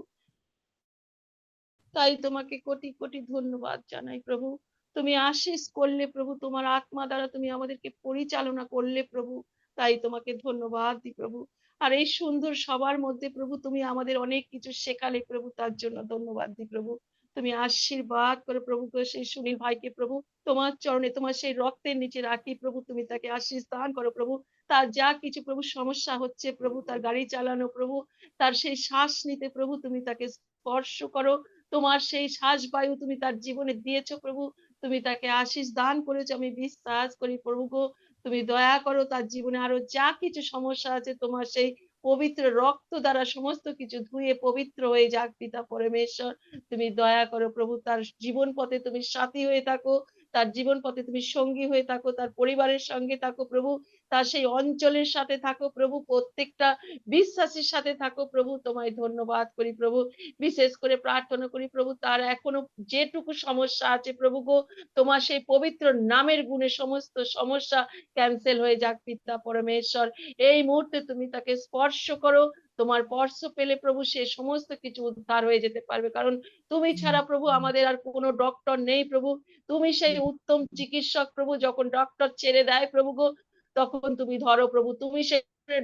S9: তাই তোমাকে কোটি কোটি ধন্যবাদ জানাই প্রভু। তুমি আশীষ করলে প্রভু, তোমার আত্মা দ্বারা তুমি আমাদেরকে পরিচালনা করলে প্রভু, তাই তোমাকে ধন্যবাদ দিই প্রভু। আর এই সুন্দর সবার মধ্যে প্রভু তুমি আমাদের অনেক কিছু শেখালে প্রভু, তার জন্য ধন্যবাদ দিই প্রভু। তুমি আশীর্বাদ করো প্রভু সেই সুনীল ভাইকে প্রভু, তোমার চরণে তোমার সেই রক্তের নিচে রাখি প্রভু, তুমি তাকে আশীষ দান করো প্রভু। তার যা কিছু প্রভু সমস্যা হচ্ছে প্রভু, তার গাড়ি চালানো প্রভু, তার সেই শ্বাস নিতে প্রভু তুমি তাকে স্পর্শ করো। তোমার সেই শ্বাস বায়ু তুমি তার জীবনে দিয়েছো প্রভু, তুমি তাকে আশীষ দান করেছো আমি বিশ্বাস করি প্রভু গো। তুমি দয়া করো, তার জীবনে আরো যা কিছু সমস্যা আছে তোমার সেই পবিত্র রক্ত দ্বারা সমস্ত কিছু ধুয়ে পবিত্র হয়ে যাক পিতা পরমেশ্বর। তুমি দয়া করো প্রভু, তার জীবন পথে তুমি সাথী হয়ে থাকো, তার জীবন পথে তুমি সঙ্গী হয়ে থাকো, তার পরিবারের সঙ্গে থাকো প্রভু, তার সেই অঞ্চলের সাথে থাকো প্রভু, প্রত্যেকটা বিশ্বাসীর সাথে থাকো প্রভু। তোমায় ধন্যবাদ করি প্রভু। বিশেষ করে প্রার্থনা করি প্রভু, তার এখনো যেটুকু সমস্যা আছে প্রভু গো, তোমার সেই পবিত্র নামের গুণে সমস্ত সমস্যা ক্যান্সেল হয়ে যাক পিতা পরমেশ্বর। এই মুহূর্তে তুমি তাকে স্পর্শ করো, তোমার স্পর্শ পেলে প্রভু সে সমস্ত কিছু উদ্ধার হয়ে যেতে পারবে, কারণ তুমি ছাড়া প্রভু আমাদের আর কোনো ডক্টর নেই প্রভু। তুমি সেই উত্তম চিকিৎসক প্রভু, যখন ডক্টর ছেড়ে দেয় প্রভু গো, তখন তুমি ধরো প্রভু। তুমি সেই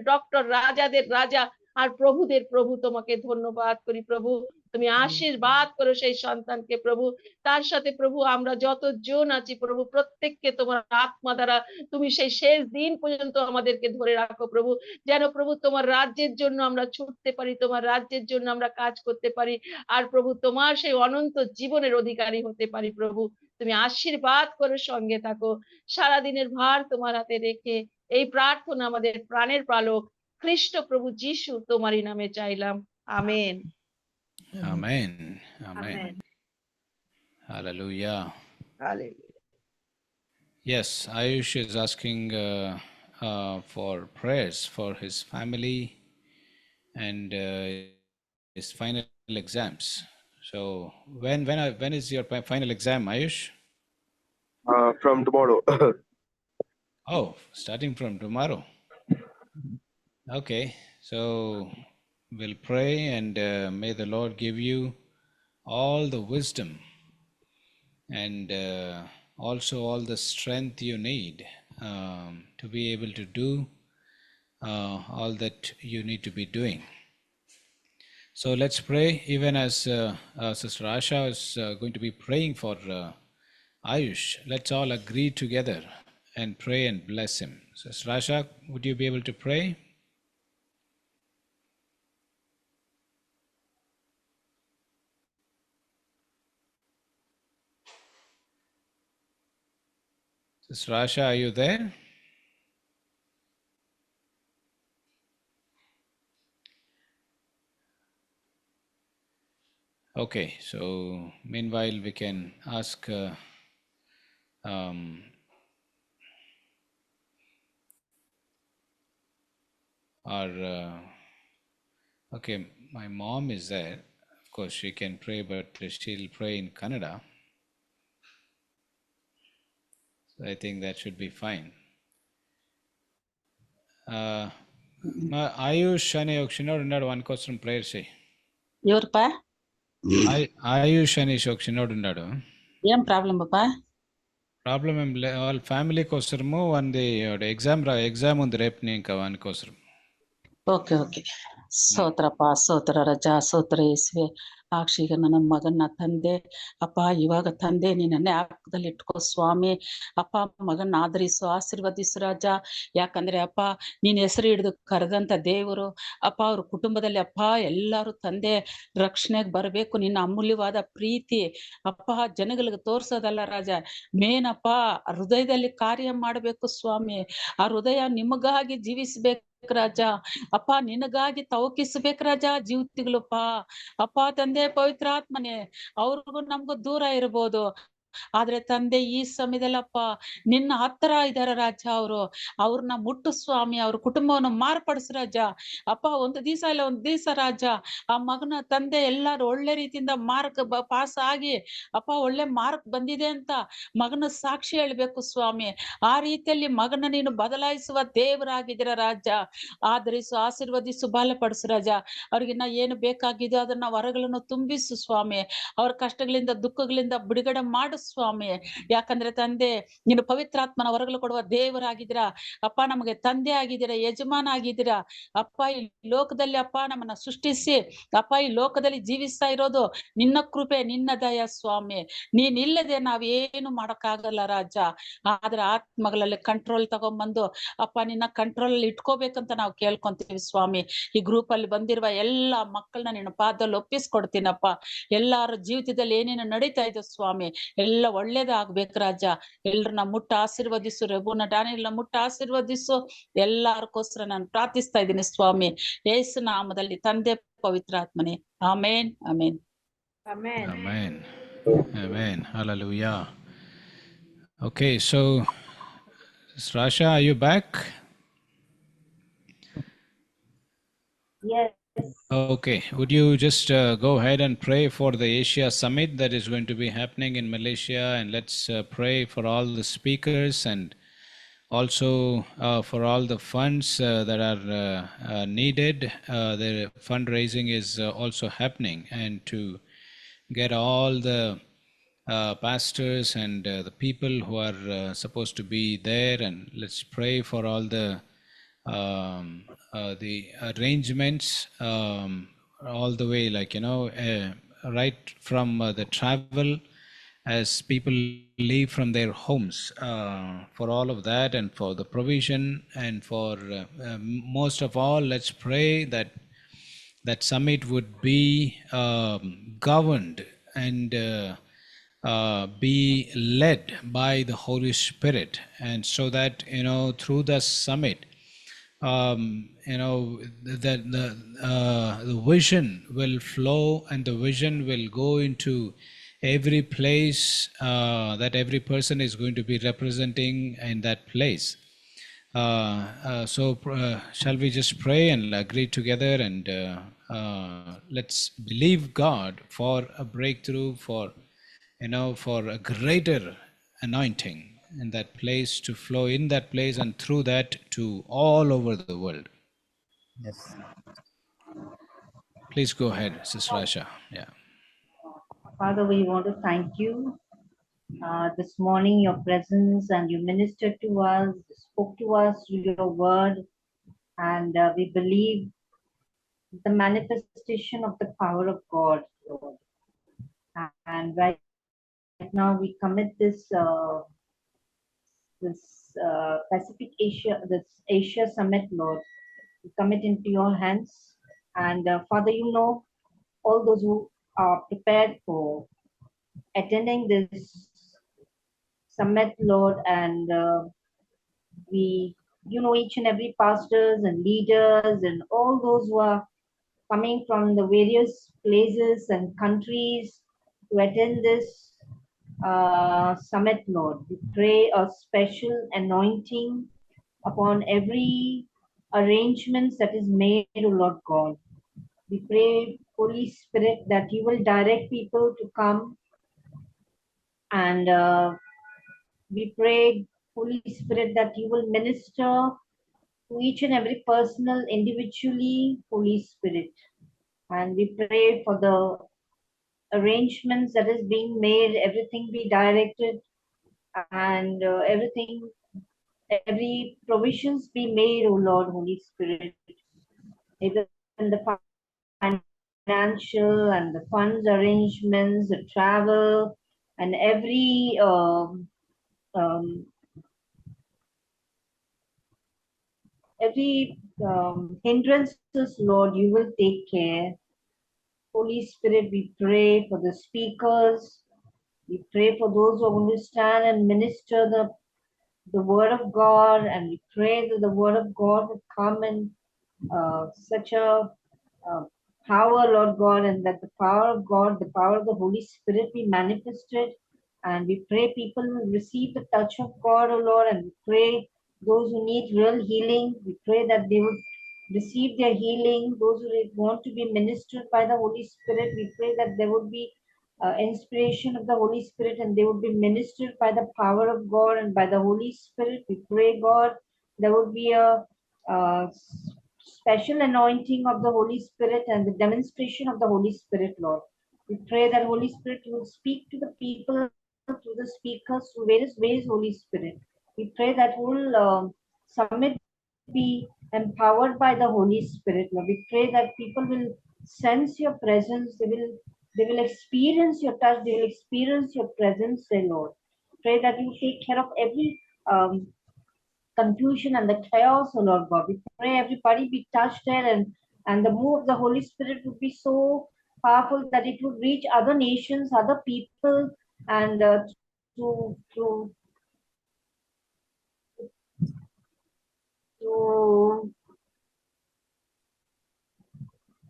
S9: ডক্টর, রাজাদের রাজা আর প্রভুদের প্রভু। তোমাকে ধন্যবাদ করি প্রভু। তুমি আশীর্বাদ করো সেই সন্তানকে প্রভু। তার সাথে প্রভু আমরা যতজন আছি প্রভু, প্রত্যেককে তোমার আত্মা দ্বারা তুমি সেই শেষ দিন পর্যন্ত আমাদেরকে ধরে রাখো প্রভু, যেন প্রভু তোমার রাজ্যের জন্য আমরা ছুটতে পারি, তোমার রাজ্যের জন্য আমরা কাজ করতে পারি, আর প্রভু তোমার সেই অনন্ত জীবনের অধিকারী হতে পারি প্রভু। তুমি আশীর্বাদ করে সঙ্গে থাকো। সারাদিনের ভার তোমার হাতে রেখে এই প্রার্থনা আমাদের প্রাণের পালক খ্রিস্ট প্রভু যিশু তোমারই নামে চাইলাম, amen.
S2: Amen. Amen. Hallelujah.
S9: Hallelujah.
S2: Yes, Ayush is asking for prayers for his family and his final exams. So when is your final exam, Ayush?
S11: From tomorrow.
S2: Oh, starting from tomorrow. Okay, so we'll pray and may the Lord give you all the wisdom and also all the strength you need to be able to do all that you need to be doing. So let's pray, even as Sister Asha is going to be praying for Ayush. Let's all agree together and pray and bless him. Sister Asha, would you be able to pray? Sister Asha, are you there? Okay, so meanwhile we can ask okay, my mom is there. Of course, she can pray, but she'll pray in Kannada. So I think that should be fine. Ayush ane Okshinod unnadu one question prayer say.
S12: ఎవరుపా
S2: Ayush ane Okshinod unnadu.
S12: ఏం problem పాపా?
S2: Problem ఏం లే, వాళ్ళ family కోసము వంది exam ఉంది రేపు ఇంకా వాని కోసం.
S12: Okay okay. ಸ್ತೋತ್ರಪ್ಪ, ಸ್ತೋತ್ರ ರಜ, ಸ್ತೋತ್ರ ಯೇಸುವೆ. ಸಾಕ್ಷಿಗ ನನ್ನ ಮಗನ ತಂದೆ ಅಪ್ಪ, ಇವಾಗ ತಂದೆ ನೀನ ಜ್ಞಾಪಕದಲ್ಲಿ ಇಟ್ಕೋ ಸ್ವಾಮಿ. ಅಪ್ಪ, ಮಗನ ಆದರಿಸು, ಆಶೀರ್ವದಿಸು ರಾಜ. ಯಾಕಂದ್ರೆ ಅಪ್ಪ ನೀನ್ ಹೆಸರು ಹಿಡಿದು ಕರೆದಂತ ದೇವರು ಅಪ್ಪ, ಅವ್ರ ಕುಟುಂಬದಲ್ಲಿ ಅಪ್ಪ ಎಲ್ಲಾರು ತಂದೆ ರಕ್ಷಣೆಗೆ ಬರಬೇಕು. ನಿನ್ನ ಅಮೂಲ್ಯವಾದ ಪ್ರೀತಿ ಅಪ್ಪ ಜನಗಳಿಗೆ ತೋರ್ಸೋದಲ್ಲ ರಾಜ, ಮೇನ್ ಅಪ್ಪ ಹೃದಯದಲ್ಲಿ ಕಾರ್ಯ ಮಾಡ್ಬೇಕು ಸ್ವಾಮಿ. ಆ ಹೃದಯ ನಿಮಗಾಗಿ ಜೀವಿಸ್ಬೇಕು ರಾಜ. ಅಪ್ಪ ನಿನಗಾಗಿ ತವಕಿಸ್ಬೇಕು ರಾಜ ಜೀವಿತಗಳಪ್ಪ. ಅಪ್ಪ ತಂದೆ ಪವಿತ್ರಾತ್ಮನೆ, ಅವ್ರಿಗೂ ನಮ್ಗೂ ದೂರ ಇರ್ಬೋದು, ಆದ್ರೆ ತಂದೆ ಈ ಸಮಯದಲ್ಲಪ್ಪ ನಿನ್ನ ಹತ್ರ ಇದಾರ ರಾಜ. ಅವ್ರನ್ನ ಮುಟ್ಟು ಸ್ವಾಮಿ, ಅವ್ರ ಕುಟುಂಬವನ್ನು ಮಾರ್ಪಡಿಸು ರಾಜ. ಅಪ್ಪ ಒಂದು ದಿವಸ ಇಲ್ಲ ಒಂದ್ ದಿವಸ ರಾಜ ಆ ಮಗನ ತಂದೆ ಎಲ್ಲಾರು ಒಳ್ಳೆ ರೀತಿಯಿಂದ ಮಾರ್ಕ್ ಪಾಸ್ ಆಗಿ ಅಪ್ಪ ಒಳ್ಳೆ ಮಾರ್ಕ್ ಬಂದಿದೆ ಅಂತ ಮಗನ ಸಾಕ್ಷಿ ಹೇಳ್ಬೇಕು ಸ್ವಾಮಿ. ಆ ರೀತಿಯಲ್ಲಿ ಮಗನ ನೀನು ಬದಲಾಯಿಸುವ ದೇವರಾಗಿದ್ದೀರ ರಾಜ. ಆದರಿಸು, ಆಶೀರ್ವದಿಸು, ಬಲಪಡಿಸು ರಾಜ. ಅವ್ರಿಗಿನ್ನ ಏನು ಬೇಕಾಗಿದೆಯೋ ಅದನ್ನ ವರಗಳನ್ನು ತುಂಬಿಸು ಸ್ವಾಮಿ. ಅವ್ರ ಕಷ್ಟಗಳಿಂದ ದುಃಖಗಳಿಂದ ಬಿಡುಗಡೆ ಮಾಡು ಸ್ವಾಮಿ. ಯಾಕಂದ್ರೆ ತಂದೆ ನೀನು ಪವಿತ್ರಾತ್ಮನ ವರಗಳು ಕೊಡುವ ದೇವರಾಗಿದ್ದೀರಾ ಅಪ್ಪ. ನಮಗೆ ತಂದೆ ಆಗಿದ್ದೀರಾ, ಯಜಮಾನ ಆಗಿದ್ದೀರಾ ಅಪ್ಪ. ಈ ಲೋಕದಲ್ಲಿ ಅಪ್ಪ ನಮ್ಮನ್ನ ಸೃಷ್ಟಿಸಿ ಅಪ್ಪ ಈ ಲೋಕದಲ್ಲಿ ಜೀವಿಸ್ತಾ ಇರೋದು ನಿನ್ನ ಕೃಪೆ, ನಿನ್ನ ದಯ ಸ್ವಾಮಿ. ನೀನಿಲ್ಲದೆ ನಾವೇನು ಮಾಡಕ್ಕಾಗಲ್ಲ ರಾಜ. ಆದ್ರೆ ಆತ್ಮಗಳಲ್ಲಿ ಕಂಟ್ರೋಲ್ ತಗೊಂಡ್ಬಂದು ಅಪ್ಪ ನಿನ್ನ ಕಂಟ್ರೋಲ್ ಅಲ್ಲಿ ಇಟ್ಕೋಬೇಕಂತ ನಾವು ಕೇಳ್ಕೊಂತೀವಿ ಸ್ವಾಮಿ. ಈ ಗ್ರೂಪ್ ಅಲ್ಲಿ ಬಂದಿರುವ ಎಲ್ಲಾ ಮಕ್ಕಳನ್ನ ನಿನ್ನ ಪಾದದಲ್ಲಿ ಒಪ್ಪಿಸ್ಕೊಡ್ತೀನಪ್ಪ. ಎಲ್ಲಾರ ಜೀವಿತದಲ್ಲಿ ಏನೇನು ನಡೀತಾ ಇದೆ ಸ್ವಾಮಿ, ಎಲ್ಲ ಒಳ್ಳೇದಾಗ್ಬೇಕು ರಾಜ. ಎಲ್ರನ್ನ ಮುಟ್ಟ ಆಶೀರ್ವದಿಸು, ರಘುನ ಡ್ಯಾನಿಯಲ್ನ ಮುಟ್ಟ ಆಶೀರ್ವದಿಸು. ಎಲ್ಲಾರ್ಗೋಸ್ಕರ ನಾನು ಪ್ರಾರ್ಥಿಸ್ತಾ ಇದ್ದೀನಿ ಸ್ವಾಮಿ, ಯೇಸು ನಾಮದಲ್ಲಿ ತಂದೆ ಪವಿತ್ರಾತ್ಮನೆ, ಆಮೇನ್ ಆಮೇನ್
S2: Amen. Amen. Hallelujah. Okay, so Rasha, are you back?
S8: Yes.
S2: Okay, would you just go ahead and pray for the Asia Summit that is going to be happening in Malaysia, and let's pray for all the speakers and also for all the funds that are needed. The fundraising is also happening, and to get all the pastors and the people who are supposed to be there, and let's pray for all the arrangements all the way, like, right from the travel, as people leave from their homes, for all of that, and for the provision, and for most of all, let's pray that that summit would be governed and be led by the Holy Spirit, and so that, through the summit, the vision will flow, and the vision will go into every place that every person is going to be representing in that place. So shall we just pray and agree together, and let's believe God for a breakthrough, for for a greater anointing in that place, to flow in that place and through that to all over the world.
S5: Yes.
S2: Please go ahead, Sister Asha. Yeah.
S8: Father, we want to thank you this morning, your presence, and you ministered to us, spoke to us through your word, and we believe the manifestation of the power of God, Lord. And right now we commit this Pacific Asia, this Asia Summit, Lord. We commit into your hands, and Father, you know all those who are prepared for attending this summit, Lord, and we, you know, each and every pastors and leaders and all those who are coming from the various places and countries to attend this summit, Lord. We pray a special anointing upon every arrangements that is made, O Lord God. We pray, Holy Spirit, that you will direct people to come, and we pray, Holy Spirit, that you will minister to each and every personal individually, Holy Spirit. And we pray for the arrangements that is being made, everything be directed, and every provisions be made, O Lord, Holy Spirit. Even the financial and the funds arrangements, the travel, and every hindrances, Lord, you will take care. Holy Spirit, we pray for the speakers. We pray for those who are going to stand and minister the word of God, and we pray that the word of God will come in such a power, Lord God, and that the power of God, the power of the Holy Spirit be manifested. And we pray people will receive the touch of God, O Lord, and we pray those who need real healing, we pray that they would receive their healing. Those who want to be ministered by the Holy Spirit, we pray that there would be inspiration of the Holy Spirit, and they would be ministered by the power of God and by the Holy Spirit. We pray, God, there would be a special anointing of the Holy Spirit and the demonstration of the Holy Spirit, Lord. We pray that Holy Spirit will speak to the people, to the speakers, through various ways, Holy Spirit. We pray that whole summit be empowered by the Holy Spirit, Lord. We pray that people will sense your presence, they will experience your touch, they will experience your presence, say, Lord. Pray that you take care of every confusion and the chaos, O Lord God. We pray everybody be touched there, and the move of the Holy Spirit would be so powerful that it would reach other nations, other people, and to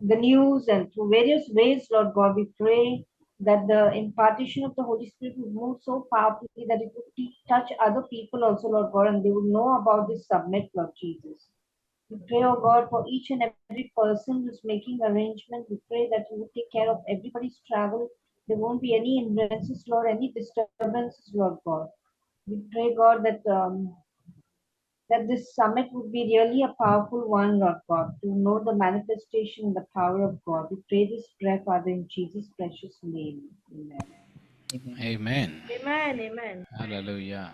S8: the news and through various ways, Lord God. We pray that the impartation of the Holy Spirit would move so powerfully that it would touch other people also, Lord God, and they would know about this summit, Lord Jesus. We pray, oh God, for each and every person who's making arrangements. We pray that you will take care of everybody's travel. There won't be any hindrances, Lord, any disturbances, Lord God. We pray, God, that that this summit would be really a powerful one, Lord God, to know the manifestation, the power of God. We pray this prayer, Father, in Jesus' precious name. Amen.
S2: Amen.
S3: Amen. Amen.
S2: Hallelujah.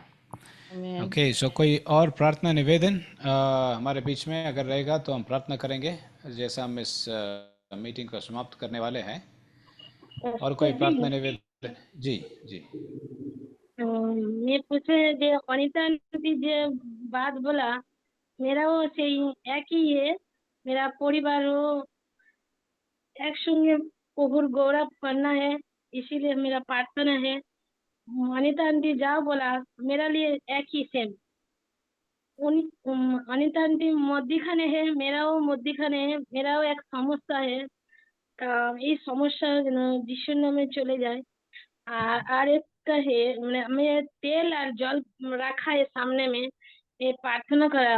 S9: Amen.
S2: Okay, so कोई और प्रार्थना निवेदन हमारे बीच में अगर रहेगा तो हम प्रार्थना करेंगे, जैसा मिस मीटिंग को समाप्त करने वाले हैं। और कोई प्रार्थना निवेदन? जी जी।
S13: मैं पूछे যে অনিতা আন্টি যে बात बोला मेराও সেই একই मेरा परिवारও একসঙ্গে प्रभुर गौरव करना है, इसीलिए मेरा प्रार्थना है। अनिता आंटी जाओ बोला मेरा लिए एक ही सेम। अनिता आंटी मध्य है, मेराও मध्य है, मेराও एक समस्या है। এই সমস্যা যেন যিশুর নামে চলে যায়। আর একটা है मैं तेल और जल रखा है सामने में, ये प्रार्थना करा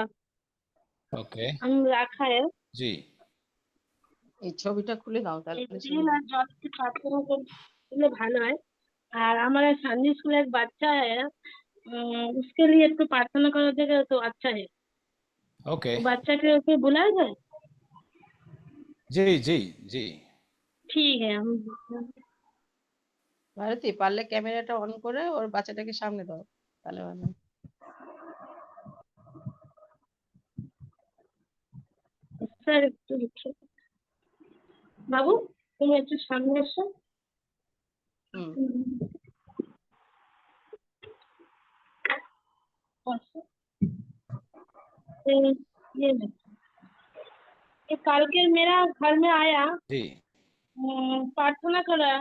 S2: ओके
S13: हम रखा है।
S2: जी।
S9: এই ছবিটা খুলে দাও তাহলে
S13: तेल और जल की प्रार्थना करले ভালো হয়। আর আমার संडे स्कूल एक बच्चा है, उसके लिए एक प्रार्थना कर देगा तो अच्छा है।
S2: ओके
S13: बच्चा के बुलाया जाए?
S2: जी जी जी।
S13: ठीक है हम
S9: ভারতী পারলে ক্যামেরাটা অন করে ওর বাচ্চাটাকে সামনে দাও তাহলে ভালো হয়।
S13: স্যার একটু লিখে বাবু তুমি একটু সামনে এসো। ये कल के मेरा घर में आया
S2: जी
S13: प्रार्थना करा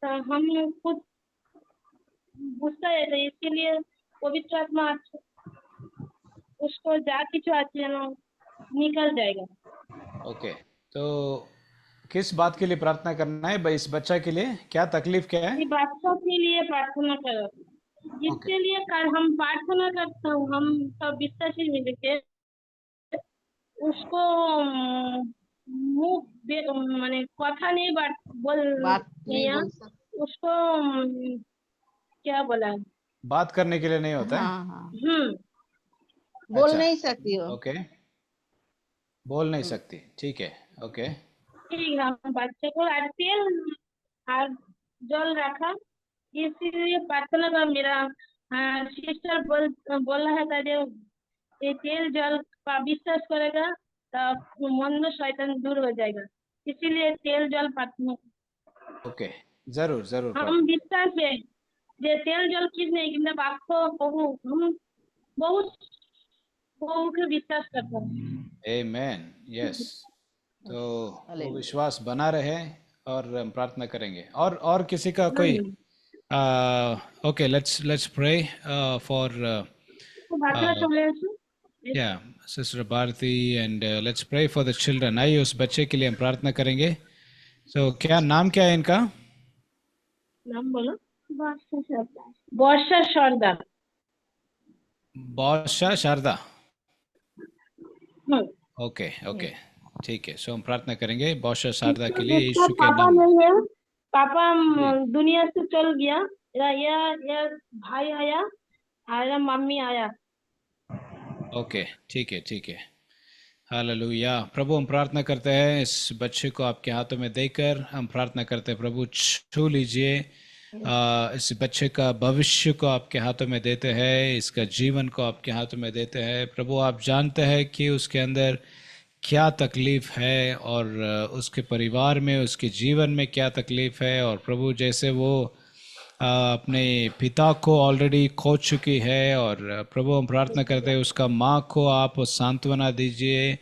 S13: तो हम खुद बुझता है तो इसके लिए पवित्र आत्मा उसको जा किचु आती है ना निकल जाएगा।
S2: ओके तो किस बात के लिए प्रार्थना करना है? इस बच्चा के लिए क्या तकलीफ क्या है?
S13: ये बच्चों के लिए प्रार्थना करो, जिसके लिए कर हम प्रार्थना करते हैं हम सब विश्वासी मिलके उसको मुंह माने कथा नहीं बोल उसको क्या बोला
S2: बात करने के लिए नहीं होता है?
S9: बोल
S2: अच्छा,
S9: नहीं सकती हो।
S2: ओके बोल नहीं सकती, ठीक है ओके
S13: ठीक है। हम बच्चे को तेल और जल रखा इसीलिए प्रार्थना का मेरा सिस्टर बोल रहा था जो ये तेल जल का विश्वास करेगा तो मन शैतान दूर हो जाएगा, इसीलिए तेल जल प्रार्थना।
S2: ओके जरूर जरूर
S13: हम विश्वास है जे तेल जल किस नहीं कि आपको प्रभु हम बहुत प्रभु के विश्वास करते हैं।
S2: आमेन यस। तो वो विश्वास बना रहे और हम प्रार्थना करेंगे। और किसी का कोई okay let's pray for yeah sister Bharati and let's pray for the children। आइए उस बच्चे के लिए हम प्रार्थना करेंगे। तो क्या नाम क्या है इनका?
S13: नाम बोलो। वर्षा शारदा।
S2: वर्षा शारदा ओके ओके ठीक है। सो हम प्रार्थना करेंगे वर्षा शारदा के लिए यीशु के नाम।
S13: नहीं है पापा दुनिया से चल गया, या भाई आया और मम्मी आया।
S2: ओके ठीक है हालेलुया। प्रभु हम प्रार्थना करते हैं इस बच्चे को आपके हाथों में देकर हम प्रार्थना करते हैं प्रभु छू लीजिए। इस बच्चे का भविष्य को आपके हाथों में देते हैं, इसका जीवन को आपके हाथों में देते हैं प्रभु। आप जानते हैं कि उसके अंदर क्या तकलीफ है और उसके परिवार में उसके जीवन में क्या तकलीफ है। और प्रभु जैसे वो अपने पिता को ऑलरेडी खो चुकी है और प्रभु हम प्रार्थना करते हैं उसका माँ को आप सांत्वना दीजिए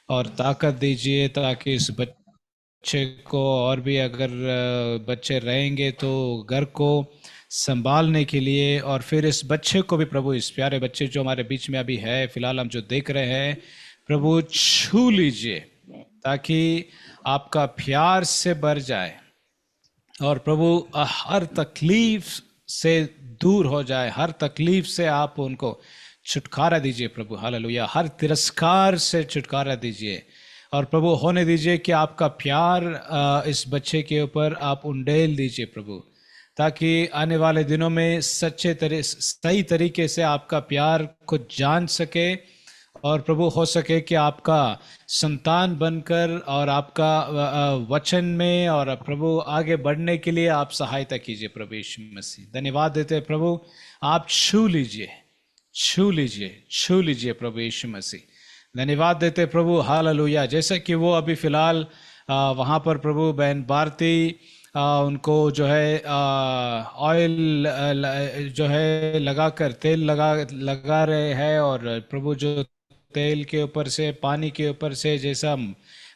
S2: और ताकत दीजिए ताकि इस बच्चे को और भी अगर बच्चे रहेंगे तो घर को संभालने के लिए और फिर इस बच्चे को भी प्रभु इस प्यारे बच्चे जो हमारे बीच में अभी है फिलहाल हम जो देख रहे हैं प्रभु छू लीजिए ताकि आपका प्यार से भर जाए और प्रभु हर तकलीफ से दूर हो जाए, हर तकलीफ से आप उनको छुटकारा दीजिए प्रभु हालेलुया। हर तिरस्कार से छुटकारा दीजिए और प्रभु होने दीजिए कि आपका प्यार इस बच्चे के ऊपर आप उंडेल दीजिए प्रभु ताकि आने वाले दिनों में सही तरीके से आपका प्यार को जान सके और प्रभु हो सके कि आपका संतान बनकर और आपका वचन में और प्रभु आगे बढ़ने के लिए आप सहायता कीजिए प्रभु यीशु मसीह। धन्यवाद देते हैं प्रभु, आप छू लीजिए प्रभु यीशु मसीह। धन्यवाद देते प्रभु हालेलुया। जैसा कि वो अभी फिलहाल वहाँ पर प्रभु बहन भारती उनको जो है ऑयल जो है लगाकर तेल लगा रहे हैं, और प्रभु जो तेल के ऊपर से पानी के ऊपर से जैसा हम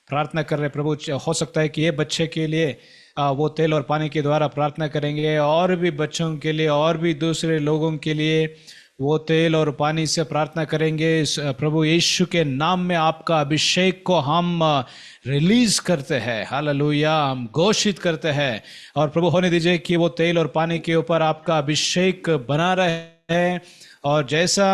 S2: प्रार्थना कर रहे हैं प्रभु, हो सकता है कि ये बच्चे के लिए वो तेल और पानी के द्वारा प्रार्थना करेंगे, और भी बच्चों के लिए और भी दूसरे लोगों के लिए वो तेल और पानी से प्रार्थना करेंगे। प्रभु यीशु के नाम में आपका अभिषेक को हम रिलीज करते हैं, हालेलुया, हम घोषित करते हैं। और प्रभु होने दीजिए कि वो तेल और पानी के ऊपर आपका अभिषेक बना रहे, और जैसा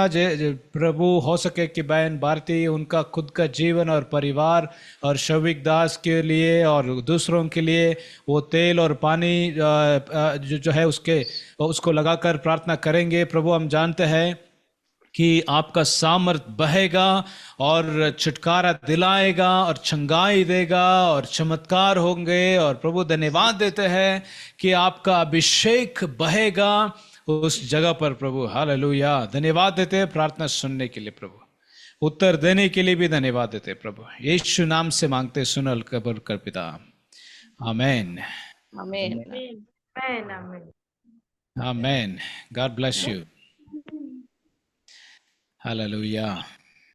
S2: प्रभु हो सके कि बहन भारती उनका खुद का जीवन और परिवार और शौविक दास के लिए और दूसरों के लिए वो तेल और पानी जो है उसको लगाकर प्रार्थना करेंगे। प्रभु हम जानते हैं कि आपका सामर्थ बहेगा और छुटकारा दिलाएगा और चंगाई देगा और चमत्कार होंगे। और प्रभु धन्यवाद देते हैं कि आपका अभिषेक बहेगा उस जगह पर प्रभु, हालेलुया। धन्यवाद देते हैं प्रार्थना सुनने के लिए प्रभु, उत्तर देने के लिए भी धन्यवाद देते हैं प्रभु। यीशु नाम से मांगते सुनल कबर कर पिता, amen
S9: amen.
S2: Amen. God bless you, hallelujah.